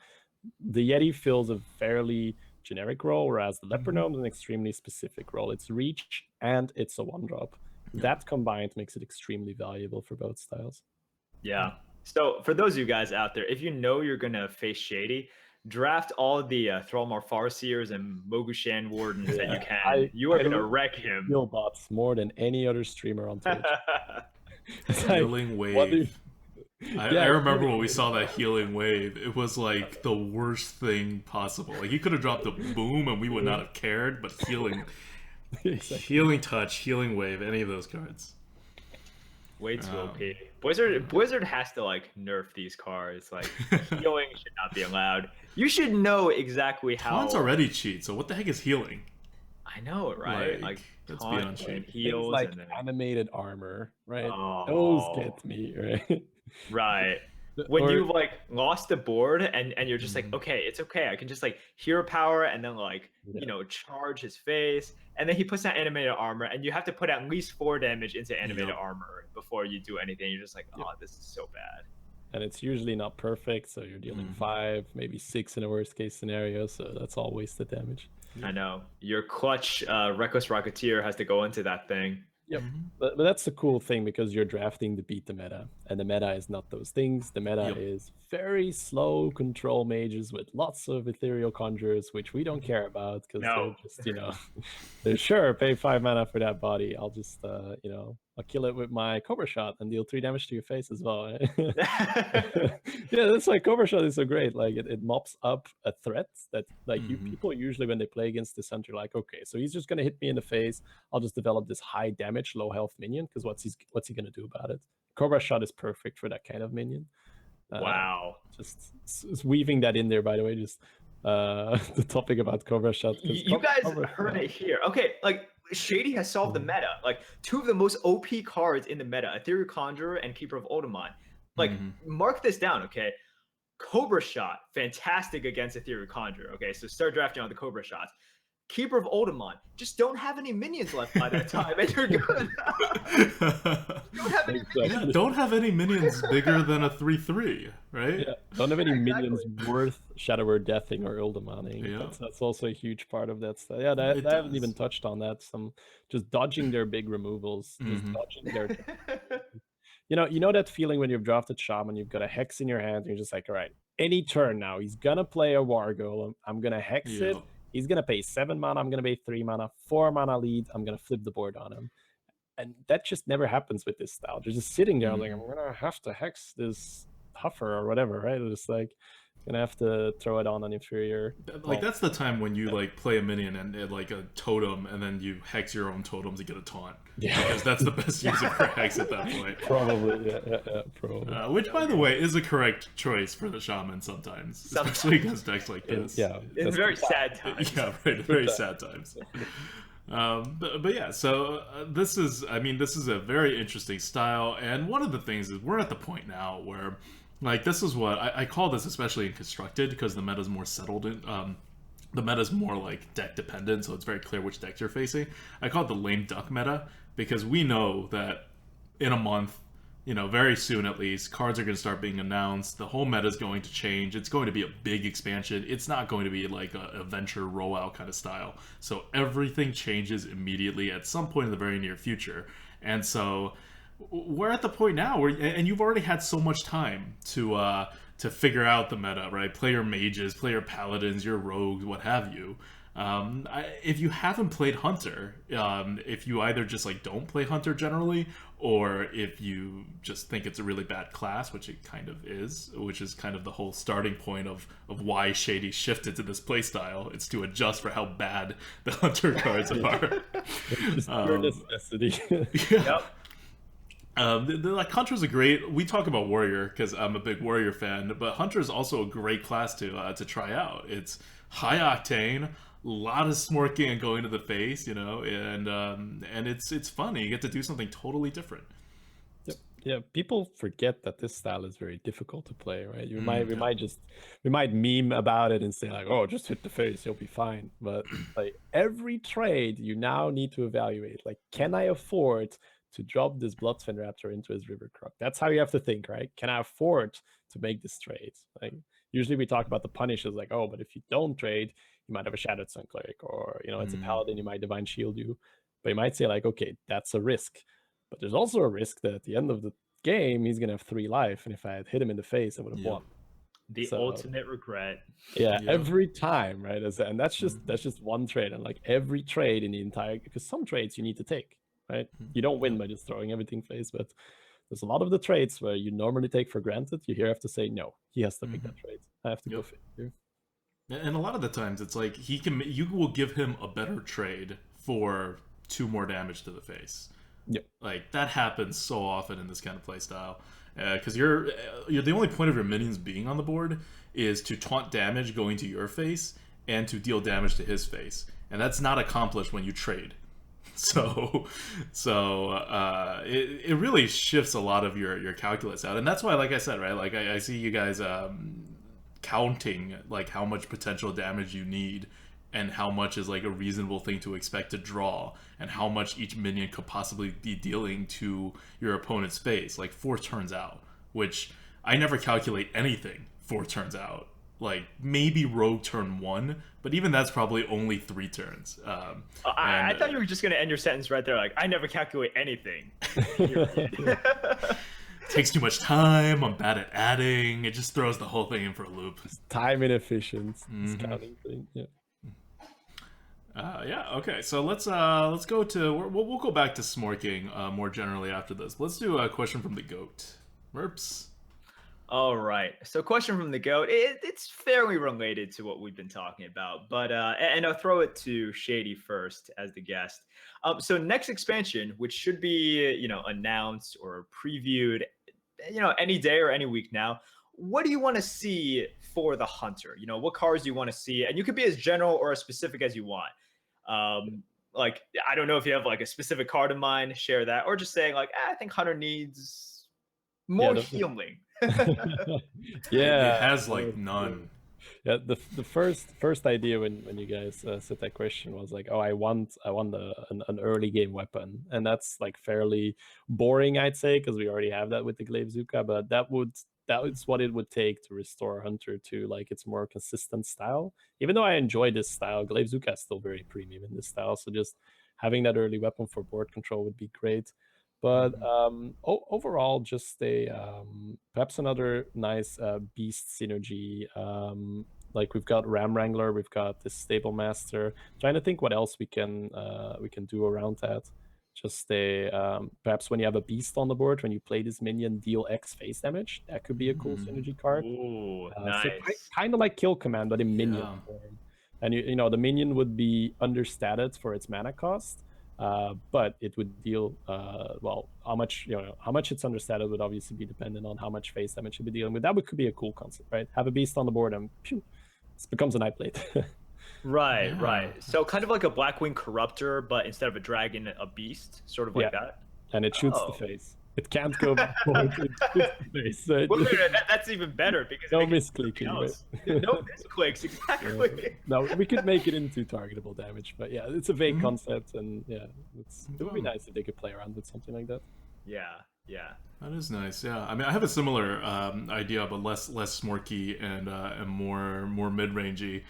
the Yeti fills a fairly generic role, whereas the Leper Gnome is an extremely specific role. It's reach and it's a 1-drop. That combined makes it extremally valuable for both styles. Yeah. So for those of you guys out there, if you know you're going to face Shady, draft all the Thrallmar Farseers and Mogushan Wardens that you can. You are going to wreck him. Heal bots more than any other streamer on Twitch. Healing Wave. I remember when we saw that Healing Wave, it was like the worst thing possible. Like, you could have dropped a Boom and we would not have cared, but Healing Touch, Healing Wave, any of those cards. Way too OP. Blizzard has to like nerf these cards. Like, healing should not be allowed. You should know exactly how. Taunts already cheat, so what the heck is healing? I know, right? Like that's beyond cheat. Things like animated armor, right? Those get me, right? Right. When you like lost the board and you're just like, okay, it's okay. I can just like hero power and then like, you know, charge his face. And then he puts down animated armor and you have to put at least 4 damage into animated armor before you do anything. You're just like, oh, this is so bad. And it's usually not perfect. So you're dealing 5, maybe 6 in a worst case scenario. So that's all wasted damage. I know. Your clutch Reckless Rocketeer has to go into that thing. Yep. But that's the cool thing because you're drafting to beat the meta. And the meta is not those things. The meta is very slow control mages with lots of ethereal conjurers, which we don't care about because they're just, you know, they're sure, pay 5 mana for that body. I'll just, you know, I'll kill it with my Cobra Shot and deal 3 damage to your face as well. Yeah, that's why Cobra Shot is so great. Like, it mops up a threat that, like, you people usually when they play against this hunter, like, okay, so he's just going to hit me in the face. I'll just develop this high damage, low health minion because what's he going to do about it? Cobra Shot is perfect for that kind of minion. Wow. Just weaving that in there, by the way, just the topic about Cobra Shot. You guys heard it here. Okay, like, Shady has solved the meta. Like, 2 of the most OP cards in the meta, Ethereal Conjurer and Keeper of Oldemon. Like, mark this down, okay? Cobra Shot, fantastic against Ethereal Conjurer. Okay, so start drafting on the Cobra Shots. Keeper of Oldemon, just don't have any minions left by that time, and you're good. Don't have any minions bigger than a 3/3, right? Yeah. Don't have any minions worth Shadow Word Deathing or Ultimating. Yeah. That's also a huge part of that stuff. Yeah, I haven't even touched on that. Some just dodging their big removals, just dodging their. You know that feeling when you've drafted Shaman, you've got a Hex in your hand, and you're just like, all right, any turn now, he's gonna play a War Golem. I'm gonna Hex it. He's going to pay 7 mana, I'm going to pay 3 mana, 4 mana lead, I'm going to flip the board on him. And that just never happens with this style. They're just sitting there like, I'm going to have to hex this Huffer or whatever, right? It's like, going to have to throw it on an inferior. Like, that's the time when you, like, play a minion and like, a totem, and then you hex your own totem to get a taunt. Yeah. Because that's the best use of hex at that point. Probably, yeah, probably. Which, by the way, is a correct choice for the Shaman sometimes. Especially against decks like this. In very sad times. Yeah, right, very sad times. But yeah, so this is a very interesting style, and one of the things is we're at the point now where, like, this is what I call this, especially in Constructed, because the meta's more settled in. The meta's more like deck dependent, so it's very clear which decks you're facing. I call it the lame duck meta because we know that in a month, you know, very soon at least, cards are going to start being announced. The whole meta is going to change. It's going to be a big expansion. It's not going to be like a adventure rollout kind of style. So everything changes immediately at some point in the very near future. And so we're at the point now where, and you've already had so much time to figure out the meta, right? Play your mages, play your paladins, your rogues, what have you. If you haven't played Hunter, if you either just like don't play Hunter generally, or if you just think it's a really bad class, which it kind of is, which is kind of the whole starting point of why Shady shifted to this playstyle. It's to adjust for how bad the Hunter cards are. Just pure necessity. Yeah. Like Hunter's a great. We talk about Warrior because I'm a big Warrior fan, but Hunter's also a great class to try out. It's high octane, a lot of smorking and going to the face, and it's fun. You get to do something totally different. Yep. Yeah, people forget that this style is very difficult to play, right? We might meme about it and say like, "Oh, just hit the face, you'll be fine." But like every trade, you now need to evaluate. Like, can I afford to drop this Bloodfin Raptor into his River Croc? That's how you have to think, right? Can I afford to make this trade? Like, usually we talk about the punishes, like, "Oh, but if you don't trade, you might have a Shattered Sun Cleric, or it's a Paladin, you might Divine Shield you." But you might say like, "Okay, that's a risk." But there's also a risk that at the end of the game, he's gonna have 3 life, and if I had hit him in the face, I would have won. The ultimate regret. Yeah, every time, right? And that's just one trade, and like every trade in the entire, because some trades you need to take, right? You don't win by just throwing everything face, but there's a lot of the trades where you normally take for granted. You here have to say no. He has to make that trade. I have to go face here. And a lot of the times, it's like you will give him a better trade for 2 more damage to the face. Yep. Like that happens so often in this kind of play style, because you're the only point of your minions being on the board is to taunt damage going to your face and to deal damage to his face, and that's not accomplished when you trade. So it really shifts a lot of your calculus out, and that's why, like I said, right, like I see you guys counting like how much potential damage you need and how much is like a reasonable thing to expect to draw, and how much each minion could possibly be dealing to your opponent's face, like 4 turns out, which I never calculate anything 4 turns out. Like maybe Rogue turn 1, but even that's probably only 3 turns. I thought you were just gonna end your sentence right there, like I never calculate anything. Takes too much time. I'm bad at adding. It just throws the whole thing in for a loop. It's time inefficient. It's counting thing. Yeah. Okay. So let's go to we'll go back to smorking more generally after this. Let's do a question from the goat, Merps. All right. So, question from the goat. It's fairly related to what we've been talking about, but and I'll throw it to Shady first as the guest. So, next expansion, which should be announced or previewed, any day or any week now. What do you want to see for the hunter? What cards do you want to see? And you could be as general or as specific as you want. Like, I don't know if you have like a specific card in mind, share that, or just saying like, I think hunter needs more healing. Yeah, it has like none. Yeah, the first idea when you guys said that question was like, oh, I want an early game weapon, and that's like fairly boring, I'd say, because we already have that with the Glaive-Zuka, but that is what it would take to restore Hunter to like its more consistent style. Even though I enjoy this style, Glaive-Zuka is still very premium in this style, so just having that early weapon for board control would be great. But overall, just perhaps another nice beast synergy. Like we've got Ram Wrangler, we've got this Stable Master. Trying to think what else we can do around that. Just perhaps when you have a beast on the board, when you play this minion, deal X face damage. That could be a cool synergy card. Ooh, nice. So kind of like Kill Command, but in minion form. And the minion would be understated for its mana cost. But it would deal how much it's understated would obviously be dependent on how much face damage you'd be dealing with. That could be a cool concept, right? Have a beast on the board and pew, it becomes a Nightblade. Right. So kind of like a Blackwing Corruptor, but instead of a dragon, a beast, sort of like that. And it shoots the face. It can't go forward. It shoots the face. So well, that's even better because no misclicking. Right? No misclicks, exactly. No, we could make it into targetable damage, but yeah, it's a vague concept, and it would be nice if they could play around with something like that. Yeah. That is nice. Yeah, I mean, I have a similar idea, but less smorky and more mid-rangey.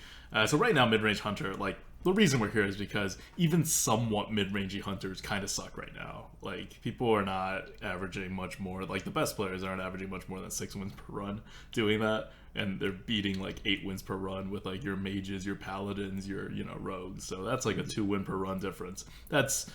So right now, mid-range hunter, like the reason we're here is because even somewhat mid-rangey hunters kind of suck right now. Like people are not averaging much more. Like the best players aren't averaging much more than 6 wins per run doing that, and they're beating like 8 wins per run with like your mages, your paladins, your rogues. So that's like a 2 win per run difference. That's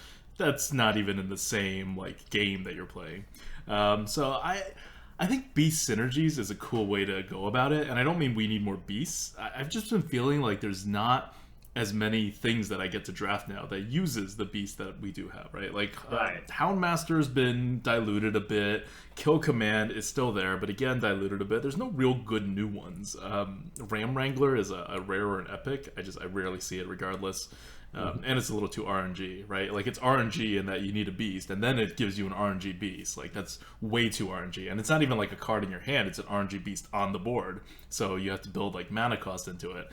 not even in the same like game that you're playing. So I think beast synergies is a cool way to go about it, and I don't mean we need more beasts. I've just been feeling like there's not as many things that I get to draft now that uses the beast that we do have, right? Like Right. Houndmaster's been diluted a bit. Kill Command is still there, but again diluted a bit. There's no real good new ones. Ram Wrangler is a rare or an epic. I rarely see it regardless. And it's a little too RNG, right? Like it's RNG in that you need a beast, and then it gives you an RNG beast. Like that's way too RNG, and it's not even like a card in your hand; it's an RNG beast on the board. So you have to build like mana cost into it.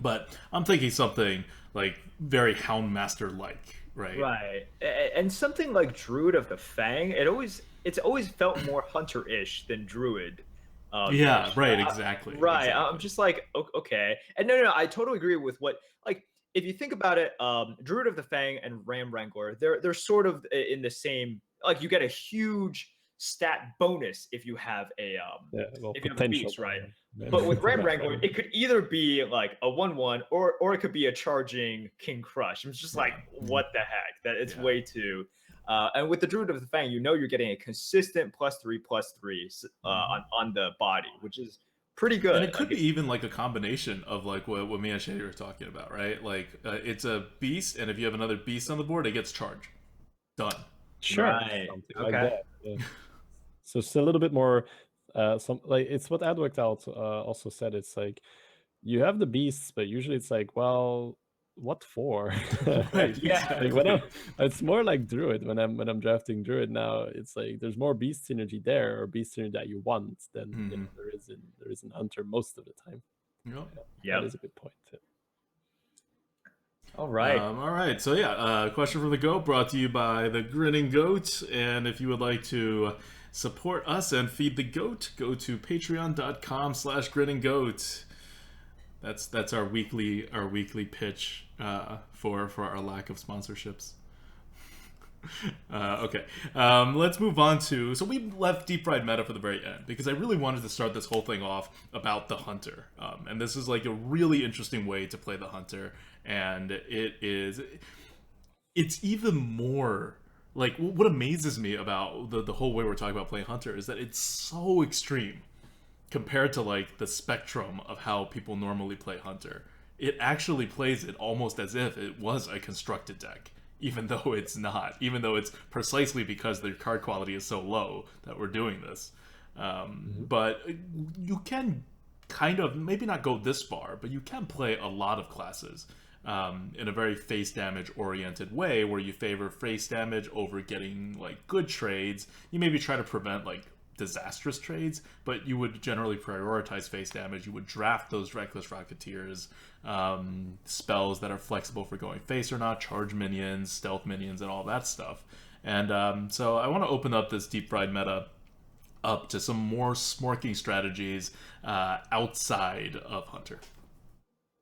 But I'm thinking something like very Houndmaster like, right? Right. And something like Druid of the Fang, it's always felt more hunter-ish than Druid. Yeah, Ish. right, exactly. Right. Exactly. I'm just like, okay. And no, I totally agree with what, like, if you think about it, Druid of the Fang and Ram Wrangler, they're sort of in the same, like you get a huge stat bonus if you have well, if you have a potential. beast, right? But with Ram Wrangler, Right. it could either be like a 1/1 or it could be a charging King Crush. I'm just like, what the heck? That it's way too. And with the Druid of the Fang, you know you're getting a consistent +3/+3 on the body, which is pretty good. And it could Like, be even like a combination of like what me and Shady were talking about, right? Like it's a beast, and if you have another beast on the board, it gets charged. Done. Sure, right. something Okay. like that. Yeah. So it's a little bit more, some like it's what ADWCTA also said. It's like you have the beasts, but usually it's like, well, what for? Right. Yeah. Like when it's more like Druid when I'm drafting Druid now. It's like there's more beast synergy there or beast synergy that you want than there is in Hunter most of the time. Yep. That is a good point. Yeah. All right. All right. So yeah, question from the goat brought to you by the Grinning Goat. And if you would like to support us and feed the goat, go to patreon.com/grinninggoat. That's our weekly pitch for our lack of sponsorships. Okay, let's move on to. So we left Deep Fried Meta for the very end because I really wanted to start this whole thing off about the Hunter, and this is like a really interesting way to play the Hunter, and it's even more like what amazes me about the whole way we're talking about playing Hunter is that it's so extreme compared to like the spectrum of how people normally play Hunter. It actually plays it almost as if it was a constructed deck, even though it's not, even though it's precisely because their card quality is so low that we're doing this. But you can kind of, maybe not go this far, but you can play a lot of classes in a very face damage oriented way where you favor face damage over getting like good trades. You maybe try to prevent like disastrous trades, but you would generally prioritize face damage. You would draft those Reckless Rocketeers, spells that are flexible for going face or not, charge minions, stealth minions, and all that stuff. And so I want to open up this Deep Fried meta up to some more smorking strategies outside of Hunter.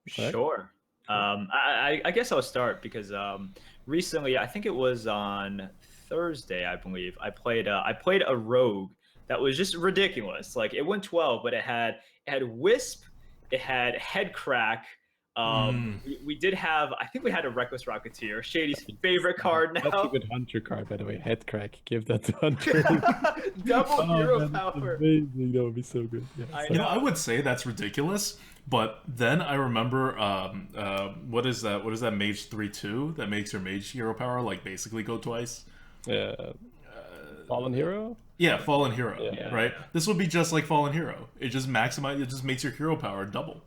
Sure. I guess I'll start because recently, I think it was on Thursday, I believe, I played a rogue that was just ridiculous. Like it went 12, but it had Wisp, it had Headcrack. We did have, I think we had a Reckless Rocketeer, Shady's favorite card now. That's a good Hunter card, by the way. Headcrack. Give that to Hunter. Double hero man, power. Amazing. That would be so good. Yeah, I would say that's ridiculous, but then I remember what is that mage 3/2 that makes your mage hero power like basically go twice? Fallen Hero? Yeah, Fallen Hero, right? Yeah. This would be just like Fallen Hero. It just makes your hero power double.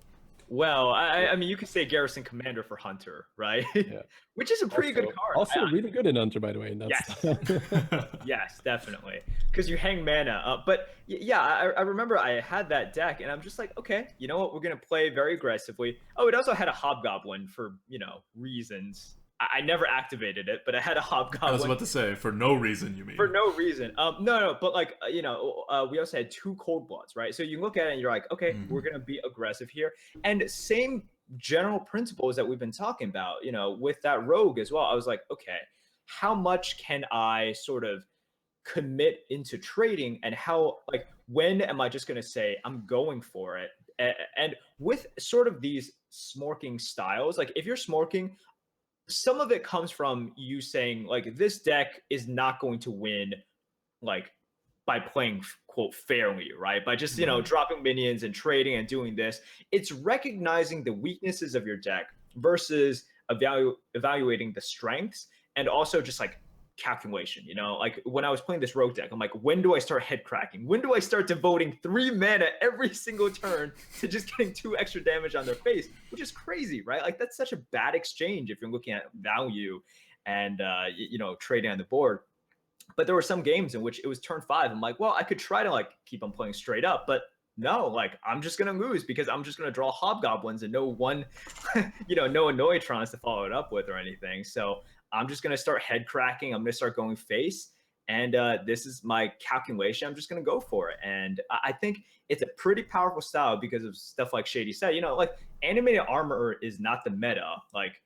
Well, I mean, you could say Garrison Commander for Hunter, right? Yeah. Which is a pretty good card. Also, really good in Hunter, by the way. And Yes. Yes, definitely. Because you hang mana up. But yeah, I remember I had that deck, and I'm just like, okay, you know what? We're going to play very aggressively. Oh, it also had a Hobgoblin for, reasons. I never activated it, but I had a Hobgoblin. I was about to say, for no reason, you mean? For no reason. No, but like, we also had 2 Cold Bloods, right? So you look at it and you're like, okay, we're going to be aggressive here. And same general principles that we've been talking about, with that rogue as well. I was like, okay, how much can I sort of commit into trading, and how, like, when am I just going to say I'm going for it? And with sort of these smorking styles, like if you're smorking, some of it comes from you saying like this deck is not going to win like by playing unquote fairly, right? By just, you know, dropping minions and trading and doing this, it's recognizing the weaknesses of your deck versus evaluating the strengths, and also just like calculation. You know, like when I was playing this rogue deck, I'm like, when do I start head cracking? When do I start devoting 3 mana every single turn to just getting 2 extra damage on their face, which is crazy, right? Like that's such a bad exchange if you're looking at value and you know, trading on the board. But there were some games in which it was turn 5. I'm like, well, I could try to like keep on playing straight up, but no, like I'm just gonna lose because I'm just gonna draw hobgoblins and no one, you know, no annoytrons to follow it up with or anything. So I'm just gonna start head cracking. I'm gonna start going face, and this is my calculation. I'm just gonna go for it, and I think it's a pretty powerful style because of stuff like Shady said. You know, like animated armor is not the meta. Like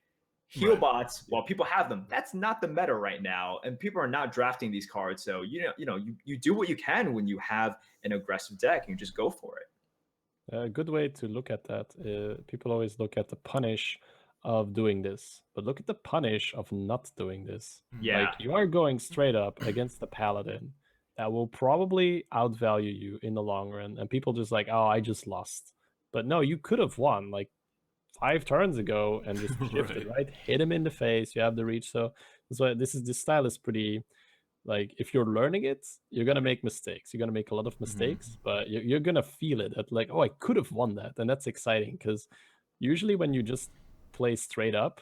heal bots, while people have them, that's not the meta right now, and people are not drafting these cards. So you do what you can when you have an aggressive deck, and you just go for it. A good way to look at that, people always look at the punish of doing this, but look at the punish of not doing this. Yeah. Like you are going straight up against the paladin that will probably outvalue you in the long run, and people just like, oh, I just lost. But no, you could have won like 5 turns ago and just shifted, right? Hit him in the face, you have the reach. So this style is pretty, like, if you're learning it, you're gonna make mistakes. You're gonna make a lot of mistakes, but you're gonna feel it at like, oh, I could have won that. And that's exciting because usually when you just play straight up,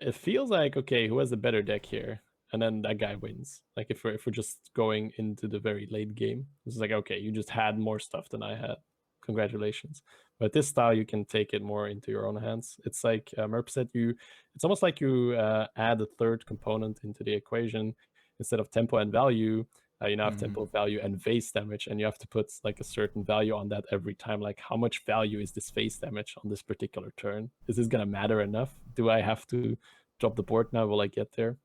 it feels like, okay, who has a better deck here? And then that guy wins. Like if we're just going into the very late game, it's like, okay, you just had more stuff than I had. Congratulations. But this style, you can take it more into your own hands. It's like Merp said, it's almost like you add a third component into the equation. Instead of tempo and value, you now have tempo, value, and face damage, and you have to put like a certain value on that every time. Like, how much value is this face damage on this particular turn? Is this gonna matter enough? Do I have to drop the board now? Will I get there?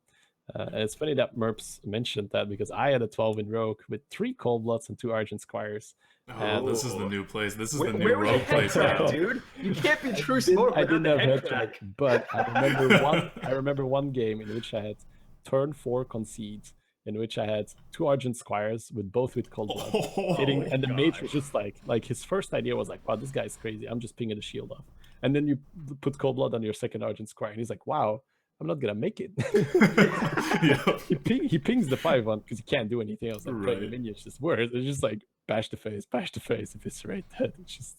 And it's funny that Merps mentioned that because I had a 12 in Rogue with 3 Cold Bloods and 2 Argent Squires. Oh, this is the new place. This is the new Where was Rogue place now, dude. You can't be true sport. I didn't have Headcrack, but I remember one game in which I had turn 4 concede, in which I had 2 Argent Squires with Cold Blood hitting, and the mage was just like his first idea was like, wow, this guy's crazy. I'm just pinging the shield off, and then you put Cold Blood on your second Argent Squire, and he's like, wow, I'm not gonna make it. He pings the 5-1 because he can't do anything else. Like, the minions just worse. It's just like bash the face, eviscerate that. It's just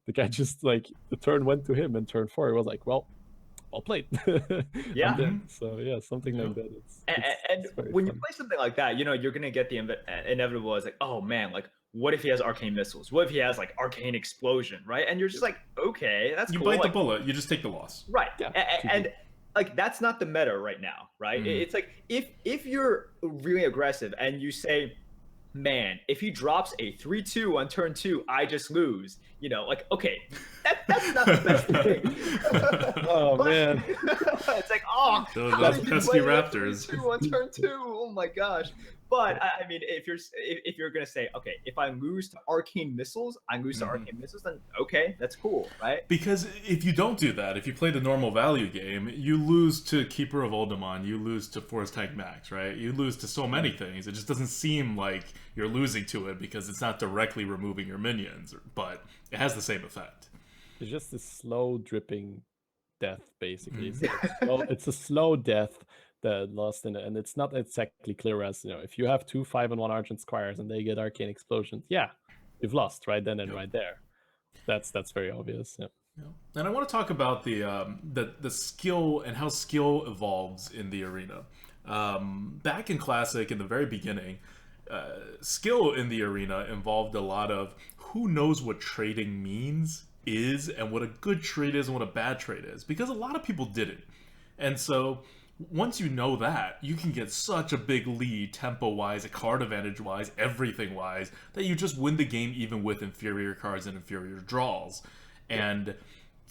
the guy just like the turn went to him, and turn 4 he was like, well played. Yeah. So yeah, something like that. It's when you play something like that, you know, you're gonna get the inevitable is like, oh man, like what if he has arcane missiles? What if he has like arcane explosion, right? And you're just like, okay, that's you cool. bite like, the bullet, you just take the loss. Right. Yeah. And like that's not the meta right now, right? It's like if you're really aggressive and you say, man, if he drops a 3-2 on turn 2, I just lose. You know, like, okay, that's not the best thing. Oh man, it's like, oh, those pesky raptors. 3-2 on turn 2. Oh my gosh. But I mean, if you're gonna say, okay, if I lose to arcane missiles, then okay, that's cool, right? Because if you don't do that, if you play the normal value game, you lose to Keeper of Oldemon, you lose to Force Tank Max, right? You lose to so many things. It just doesn't seem like you're losing to it because it's not directly removing your minions, but it has the same effect. It's just a slow dripping death, basically. It's a slow death that lost in it, and it's not exactly clear as, you know, if you have 2 5-1 Argent Squires and they get arcane explosions, yeah, you've lost right then and right there. That's very obvious. Yeah. And I want to talk about the skill and how skill evolves in the arena. Back in Classic, in the very beginning, skill in the arena involved a lot of who knows what trading is and what a good trade is and what a bad trade is, because a lot of people didn't. And so once you know that, you can get such a big lead tempo-wise, card advantage-wise, everything-wise, that you just win the game even with inferior cards and inferior draws. And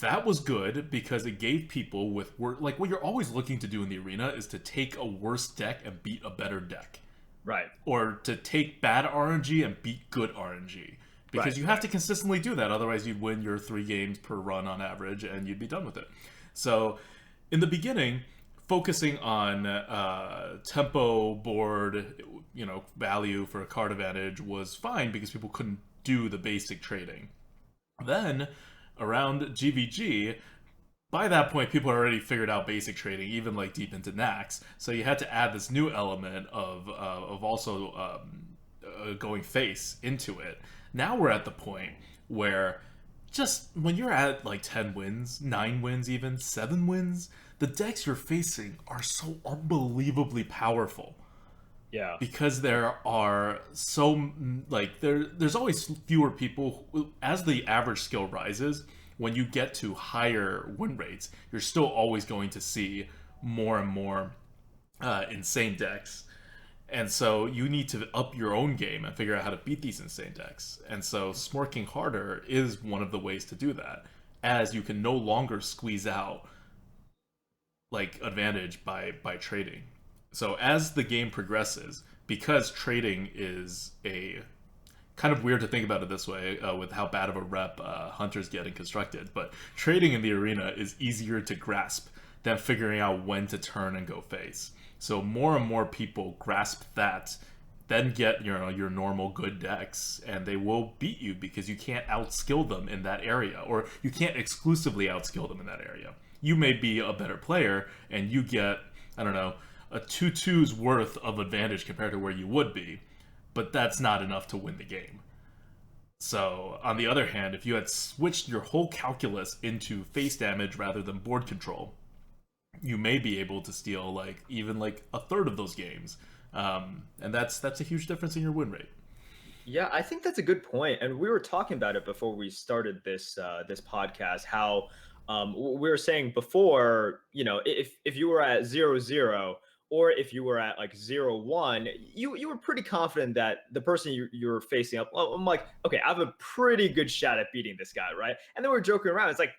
that was good because it gave people like, what you're always looking to do in the arena is to take a worse deck and beat a better deck. Right. Or to take bad RNG and beat good RNG. Because you have to consistently do that, otherwise you'd win your 3 games per run on average and you'd be done with it. So, in the beginning, focusing on tempo, board, value for a card advantage was fine because people couldn't do the basic trading. Then, around GVG, by that point, people had already figured out basic trading, even like deep into Nax. So you had to add this new element of also going face into it. Now we're at the point where just when you're at like 10 wins, 9 wins, even 7 wins, the decks you're facing are so unbelievably powerful Yeah. because there are so like there's always fewer people as the average skill rises. When you get to higher win rates, you're still always going to see more and more insane decks. And so you need to up your own game and figure out how to beat these insane decks. And so smorking harder is one of the ways to do that, as you can no longer squeeze out like advantage by trading. So as the game progresses, because trading is a kind of weird to think about it this way with how bad of a rep hunters get in constructed, but trading in the arena is easier to grasp than figuring out when to turn and go face. So more and more people grasp that, then get your normal good decks, and they will beat you because you can't outskill them in that area, or you can't exclusively outskill them in that area. You may be a better player, and you get, I don't know, a 2/2's worth of advantage compared to where you would be, but that's not enough to win the game. So, on the other hand, if you had switched your whole calculus into face damage rather than board control, you may be able to steal like even like a third of those games, and that's a huge difference in your win rate. Yeah, I think that's a good point, and we were talking about it before we started this podcast. How we were saying before, if you were at 0-0, or if you were at like 0-1, you were pretty confident that the person you're facing up. Well, I'm like, okay, I have a pretty good shot at beating this guy, right? And then we're joking around. It's like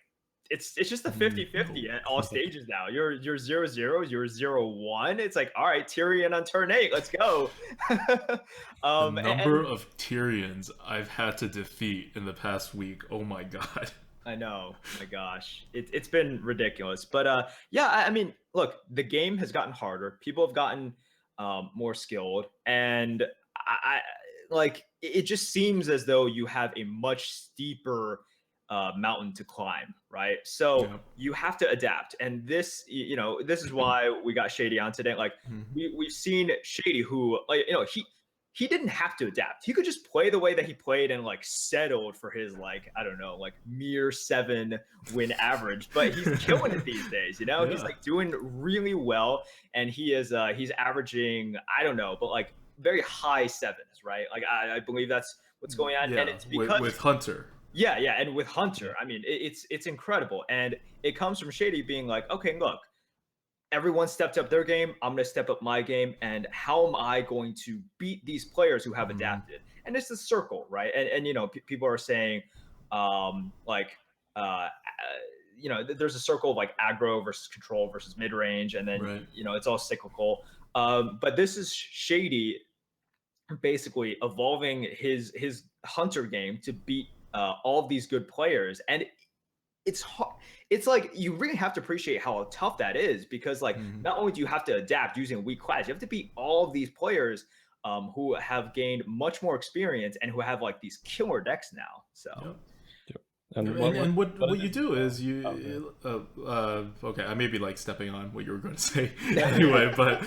it's just a 50-50 at all stages now. You're 0-0, you're 0-1. It's like, all right, Tyrion on turn 8, let's go. The number of Tyrions I've had to defeat in the past week, oh my god. I know. Oh my gosh. It's been ridiculous. But yeah, I mean, look, the game has gotten harder. People have gotten more skilled. And I like it just seems as though you have a much steeper mountain to climb, right? So Yeah. you have to adapt. And this is why we got Shady on today. Like Mhm. we've seen Shady who like he didn't have to adapt. He could just play the way that he played and like settled for his like I don't know like mere 7 win average. But he's killing it these days. He's Yeah. like doing really well, and he's averaging I don't know, but like very high 7s, right? Like I believe that's what's going on, and Yeah, it's because with Hunter. yeah, and with Yeah. Hunter, I mean it's incredible, and it comes from Shady being like, okay, look, everyone stepped up their game. I'm going to step up my game. And how am I going to beat these players who have Mhm. adapted? And it's the circle, right? And people are saying, like, there's a circle of like aggro versus control versus mid range, and then Right. it's all cyclical. But this is Shady basically evolving his hunter game to beat all of these good players, and it's hard. It's like you really have to appreciate how tough that is because like Mhm. not only do you have to adapt using weak class, you have to beat all of these players who have gained much more experience and who have like these killer decks now. So Yep. Yep. And, And and what what it you is do is oh, yeah. okay, I may be like stepping on what you were going to say anyway, but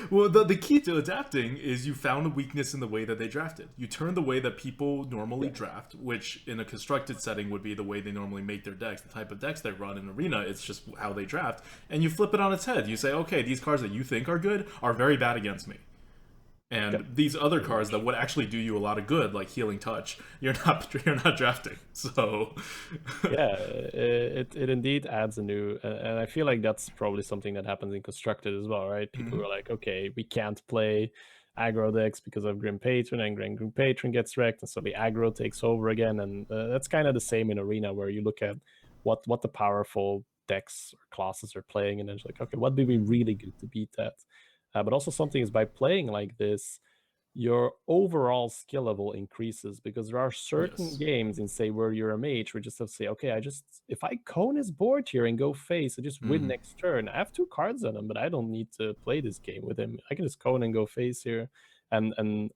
well the key to adapting is you found a weakness in the way that they drafted. You turn the way that people normally Yeah. draft, which in a constructed setting would be the way they normally make their decks, the type of decks they run in arena. It's just how they draft, and you flip it on its head. You say, okay, these cards that you think are good are very bad against me. Yep. And these other Pretty cards much. that would actually do you a lot of good, like Healing Touch, you're not drafting. So Yeah, it indeed adds a new, and I feel like that's probably something that happens in constructed as well, right? People Mhm. are like, okay, we can't play aggro decks because of Grim Patron, and Grim Patron gets wrecked, and so the aggro takes over again, and that's kind of the same in arena where you look at what the powerful decks or classes are playing, and then it's like, okay, what do we really do to beat that? But also something is by playing like this. your overall skill level increases, because there are certain Yes. games in, say, where you're a mage, where you just have to say, okay, if I cone his board here and go face, I just win next turn. I have 2 cards on him, but I don't need to play this game with him. I can just cone and go face here. And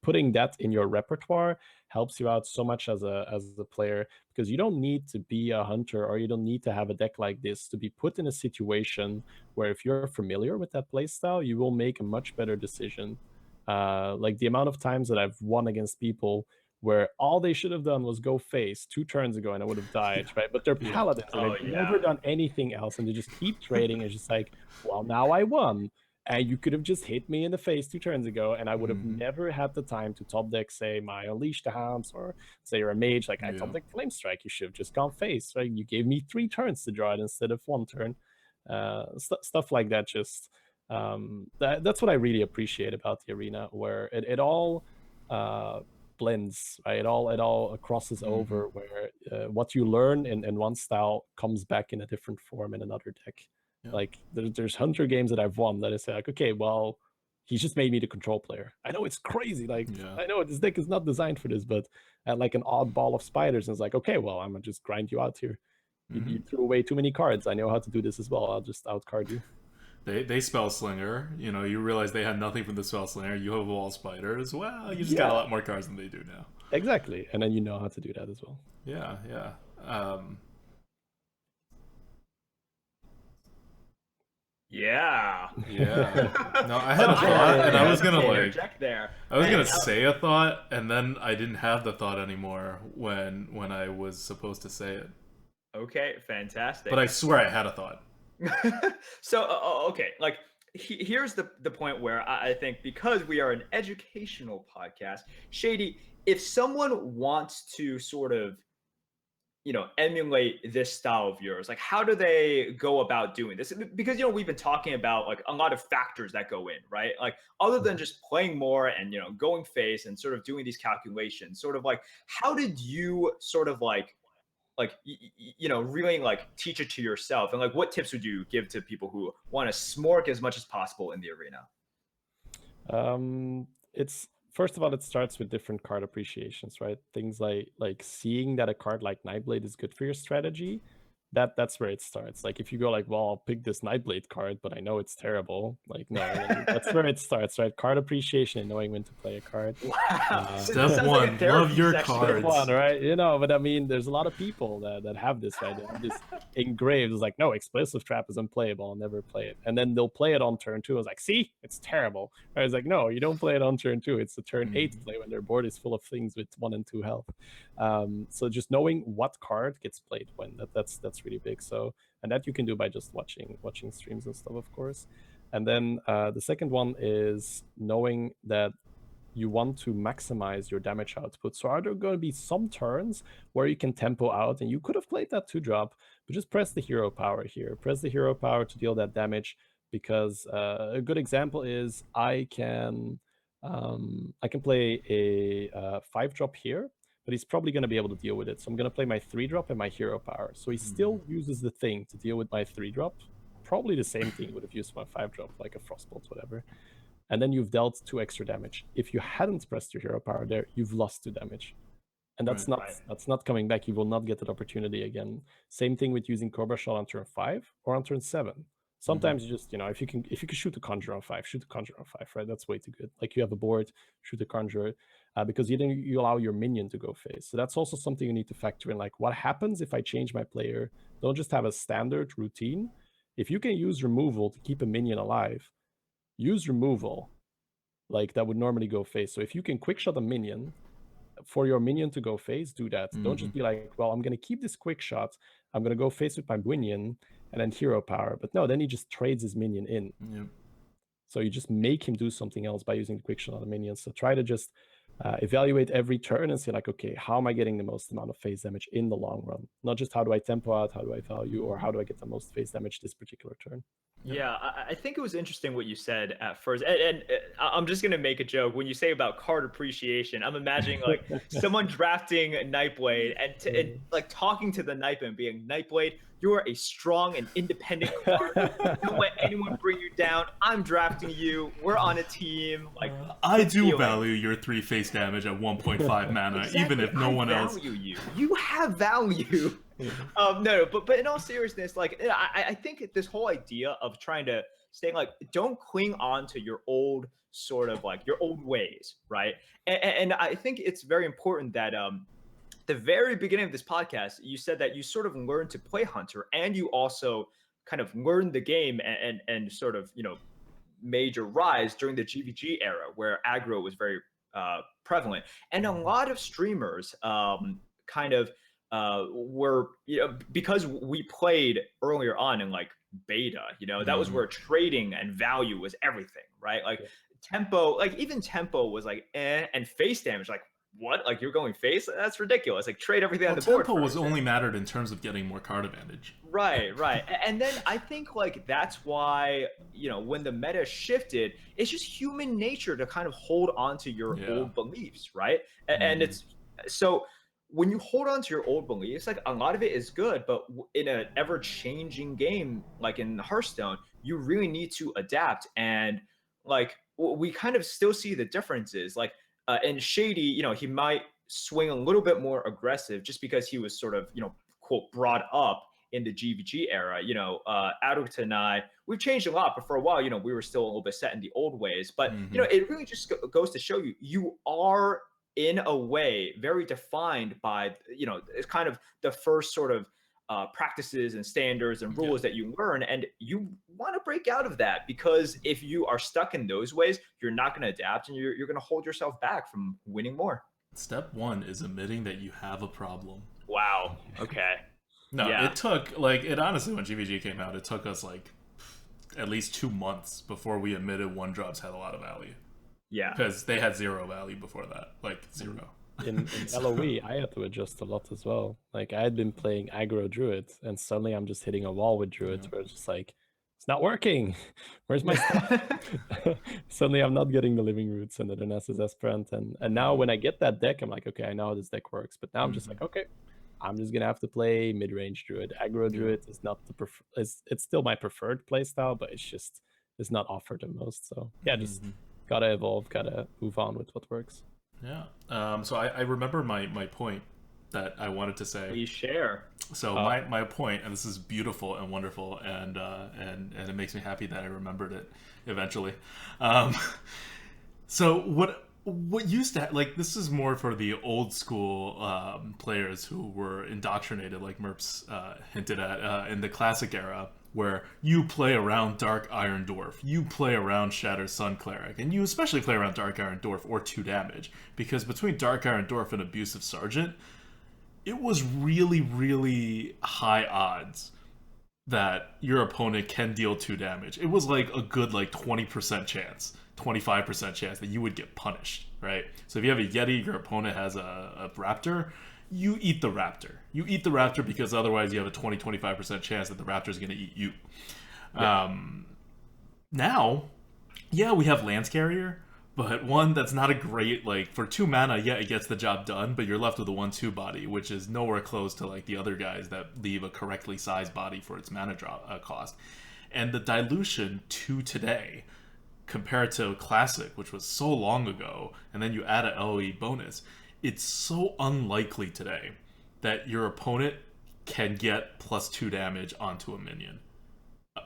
putting that in your repertoire helps you out so much as a player, because you don't need to be a hunter, or you don't need to have a deck like this to be put in a situation where, if you're familiar with that playstyle, you will make a much better decision. Like the amount of times that I've won against people where all they should have done was go face 2 turns ago and I would have died, right? But they're paladins and Oh, they've yeah. never done anything else, and they just keep trading. It's just like, well, now I won. And you could have just hit me in the face 2 turns ago, and I would have never had the time to top deck, say, my Unleash the Hounds, or say you're a mage, like I top deck Flame Strike. You should have just gone face, right? You gave me 3 turns to draw it instead of 1 turn. Stuff like that. Just that's what I really appreciate about the arena, where it all blends, right? It all crosses over, where what you learn in one style comes back in a different form in another deck. Like there's hunter games that I've won that I say like, okay, well, he just made me the control player. I know it's crazy. Like I know this deck is not designed for this, but at like an odd ball of spiders, and it's like, okay, well, I'm gonna just grind you out here. You threw away too many cards. I know how to do this as well. I'll just outcard you. They spell slinger. You know, you realize they had nothing from the spell slinger. You have wall spiders. Well, you just got a lot more cards than they do now. Exactly, and then you know how to do that as well. Yeah, yeah. Yeah. Yeah. No, I had a thought, and I was gonna interject there. I was gonna say a thought, and then I didn't have the thought anymore when I was supposed to say it. Okay, fantastic. But I swear I had a thought. So okay, like here's the point where I think, because we are an educational podcast, Shady, if someone wants to sort of, you know, emulate this style of yours, like how do they go about doing this? Because, you know, we've been talking about like a lot of factors that go in, right? Like other than just playing more and, you know, going face and sort of doing these calculations, sort of like how did you sort of like you know, really like teach it to yourself, and like what tips would you give to people who want to smork as much as possible in the arena? It's, first of all, it starts with different card appreciations, right? Things like seeing that a card like Nightblade is good for your strategy. That's where it starts. Like if you go like, well, I'll pick this Nightblade card, but I know it's terrible. Like no, that's where it starts, right? Card appreciation and knowing when to play a card. Wow. Step one, love your cards. Step one, right? You know, but I mean, there's a lot of people that have this, right? They have this engraved. It's like, no, explosive trap is unplayable. I'll never play it. And then they'll play it on turn 2. I was like, see, it's terrible. I was like, no, you don't play it on turn 2. It's the turn 8 play when their board is full of things with 1 and 2 health. So just knowing what card gets played when, that's really big. So, and that you can do by just watching streams and stuff, of course. And then the second one is knowing that you want to maximize your damage output. So are there going to be some turns where you can tempo out, and you could have played that 2-drop, but just press the hero power here. Press the hero power to deal that damage, because a good example is I can play a 5-drop here, but he's probably going to be able to deal with it. So I'm going to play my 3-drop and my hero power. So he still uses the thing to deal with my 3-drop. Probably the same thing would have used my 5-drop, like a Frostbolt, whatever. And then you've dealt 2 extra damage. If you hadn't pressed your hero power there, you've lost 2 damage. And that's not coming back. You will not get that opportunity again. Same thing with using Cobra Shot on turn 5 or on turn 7. Sometimes you just, you know, if you can shoot a conjure on 5, shoot a conjure on 5, right? That's way too good. Like you have a board, shoot a conjure, because you allow your minion to go face. So that's also something you need to factor in. Like, what happens if I change my player? Don't just have a standard routine. If you can use removal to keep a minion alive, use removal. Like that would normally go face. So if you can quick shot a minion for your minion to go face, do that. Don't just be like, well, I'm going to keep this quick shot. I'm going to go face with my minion and then hero power. But no, then he just trades his minion in. So you just make him do something else by using the quick shot on the minion. So try to just evaluate every turn and say like, okay, how am I getting the most amount of phase damage in the long run? Not just how do I tempo out, how do I value, or how do I get the most phase damage this particular turn. Yeah, I think it was interesting what you said at first, and I'm just gonna make a joke when you say about card appreciation. I'm imagining like someone drafting Nightblade and like talking to the Nightblade and being Nightblade, you are a strong and independent card. Don't let anyone bring you down. I'm drafting you. We're on a team. Like I good do feeling. value your 3 face damage at 1.5 mana, even Exactly. if no I one else. value you. You have value. No, but in all seriousness, like I think this whole idea of trying to stay like don't cling on to your old sort of like your old ways, right? And I think it's very important that the very beginning of this podcast, you said that you sort of learned to play Hunter, and you also kind of learned the game and sort of made your rise during the GVG era where aggro was very prevalent, and a lot of streamers kind of were because we played earlier on in like beta, that was where trading and value was everything, right? Like tempo, like even tempo was like and face damage, like what? Like you're going face? That's ridiculous. Like trade everything on the board. Tempo was only mattered in terms of getting more card advantage. Right. And then I think like that's why, when the meta shifted, it's just human nature to kind of hold on to your old beliefs, right? And it's so when you hold on to your old beliefs, like a lot of it is good, but in an ever-changing game like in Hearthstone, you really need to adapt. And like we kind of still see the differences. Like and Shady, he might swing a little bit more aggressive just because he was sort of, quote, brought up in the GVG era. ADWCTA and I, we've changed a lot, but for a while, we were still a little bit set in the old ways. But, it really just goes to show you are in a way very defined by, it's kind of the first sort of practices and standards and rules that you learn, and you want to break out of that, because if you are stuck in those ways, you're not going to adapt, and you're going to hold yourself back from winning more. Step 1 is admitting that you have a problem. Wow. Okay. No, it took it honestly, when GVG came out, it took us like at least 2 months before we admitted 1-drops had a lot of value. Yeah, because they had 0 value before that, like 0. In LOE, I had to adjust a lot as well. Like I had been playing aggro druid, and suddenly I'm just hitting a wall with druid where it's just like, it's not working. Where's my stuff? Suddenly I'm not getting the living roots and the Donasis Esperant, and now when I get that deck, I'm like, okay, I know how this deck works. But now I'm just like, okay, I'm just gonna have to play mid-range druid. Aggro druid is not the it's still my preferred playstyle, but it's not offered the most. So yeah, just gotta evolve, gotta move on with what works. Yeah. So I remember my point that I wanted to say. Please share. So my point, and this is beautiful and wonderful, and it makes me happy that I remembered it eventually. So what used to like, this is more for the old school players who were indoctrinated, like Merps hinted at, in the classic era, where you play around Dark Iron Dwarf, you play around Shatter Sun Cleric, and you especially play around Dark Iron Dwarf or 2 damage, because between Dark Iron Dwarf and Abusive Sergeant, it was really, really high odds that your opponent can deal 2 damage. It was like a good 20% chance, 25% chance that you would get punished, right? So if you have a Yeti, your opponent has a Raptor, you eat the Raptor. You eat the Raptor because otherwise you have a 20-25% chance that the Raptor is going to eat you. Yeah. Now, yeah, we have Lance Carrier, but one that's not a great, for 2 mana, yeah, it gets the job done, but you're left with a 1/2 body, which is nowhere close to the other guys that leave a correctly sized body for its mana drop cost. And the dilution to today, compared to Classic, which was so long ago, and then you add a LOE bonus, it's so unlikely today that your opponent can get +2 damage onto a minion.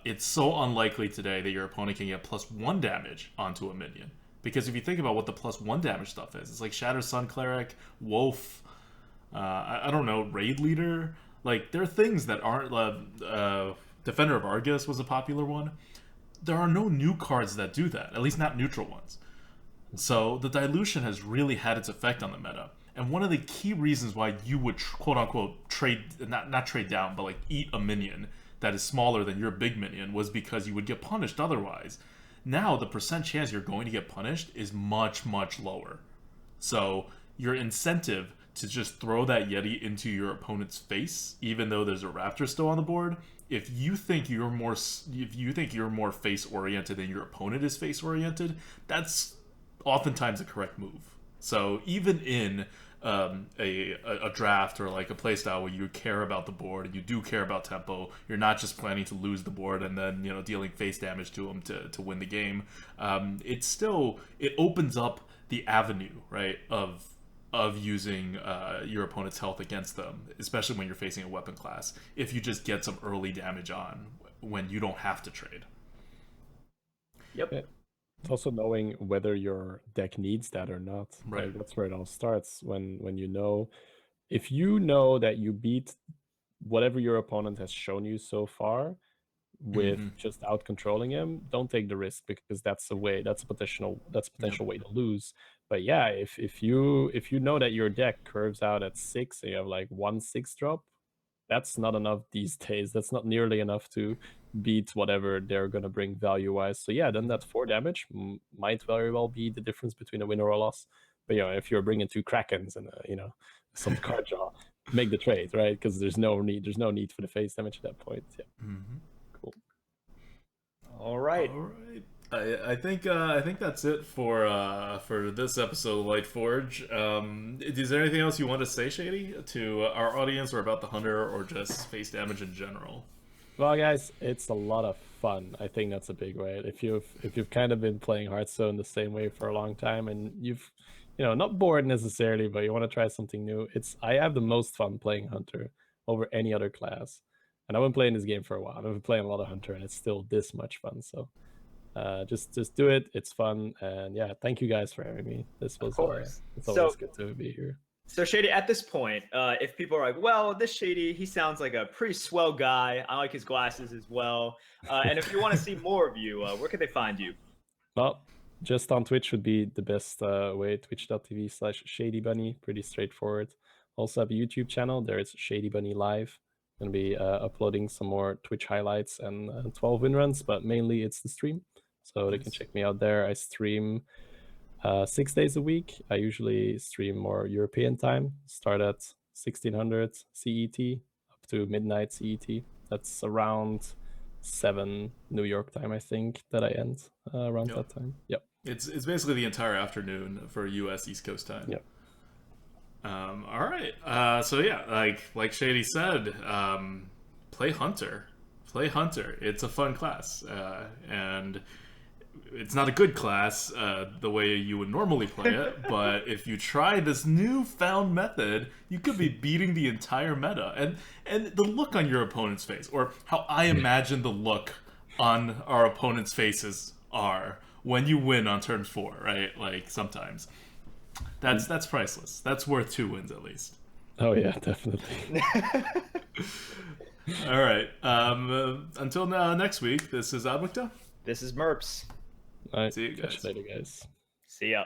It's so unlikely today that your opponent can get +1 damage onto a minion. Because if you think about what the +1 damage stuff is, it's like Shatter Sun Cleric, Wolf, I don't know, Raid Leader. There are things that aren't... Defender of Argus was a popular one. There are no new cards that do that, at least not neutral ones. So the dilution has really had its effect on the meta. And one of the key reasons why you would quote-unquote trade, not trade down, but eat a minion that is smaller than your big minion was because you would get punished otherwise. Now the percent chance you're going to get punished is much, much lower. So your incentive to just throw that Yeti into your opponent's face, even though there's a Raptor still on the board. If you think you're more face oriented than your opponent is face oriented, that's oftentimes a correct move. So even in a draft or like a playstyle where you care about the board and you do care about tempo, you're not just planning to lose the board and then dealing face damage to them to win the game. It opens up the avenue, right, of using your opponent's health against them, especially when you're facing a weapon class, if you just get some early damage on when you don't have to trade. Yep. It's also knowing whether your deck needs that or not. Right. Like, that's where it all starts. When if you know that you beat whatever your opponent has shown you so far with just out controlling him, don't take the risk, because that's a potential way to lose. But yeah, if you know that your deck curves out at 6 and you have like 1/6 drop, that's not enough these days. That's not nearly enough to beat whatever they're going to bring value-wise. So yeah, then that 4 damage might very well be the difference between a win or a loss. But if you're bringing 2 Krakens and some card draw, make the trade, right? Because there's no need for the face damage at that point. Yeah. Cool. All right. I think that's it for this episode of Lightforge. Is there anything else you want to say, Shady, to our audience, or about the Hunter, or just face damage in general? Well, guys, it's a lot of fun. I think that's a big way. If you've kind of been playing Hearthstone the same way for a long time, and you've not bored necessarily, but you want to try something new, I have the most fun playing Hunter over any other class. And I've been playing this game for a while. I've been playing a lot of Hunter, and it's still this much fun. So just do it. It's fun. And yeah, thank you guys for having me. This was it's always good to be here. So Shady, at this point, if people are like, well, this Shady, he sounds like a pretty swell guy. I like his glasses as well. And if you want to see more of you, where can they find you? Well, just on Twitch would be the best way, twitch.tv/Shadybunny. Pretty straightforward. Also have a YouTube channel. There is Shadybunny Live. Going to be uploading some more Twitch highlights and 12 win runs, but mainly it's the stream. So they can check me out there. I stream 6 days a week. I usually stream more European time. Start at 1600 CET up to midnight CET. That's around 7 New York time, I think, that I end around that time. Yep. It's basically the entire afternoon for US East Coast time. Yep. All right. So yeah, like Shady said, play Hunter. Play Hunter. It's a fun class, and it's not a good class the way you would normally play it. But if you try this newfound method, you could be beating the entire meta. And the look on your opponent's face, or how I imagine the look on our opponent's faces are when you win on turn 4, right? Like sometimes. That's priceless. That's worth 2 wins at least. Oh yeah, definitely. All right. Until next week, this is ADWCTA. This is Merps. All right. See you guys. Catch you later, guys. See ya.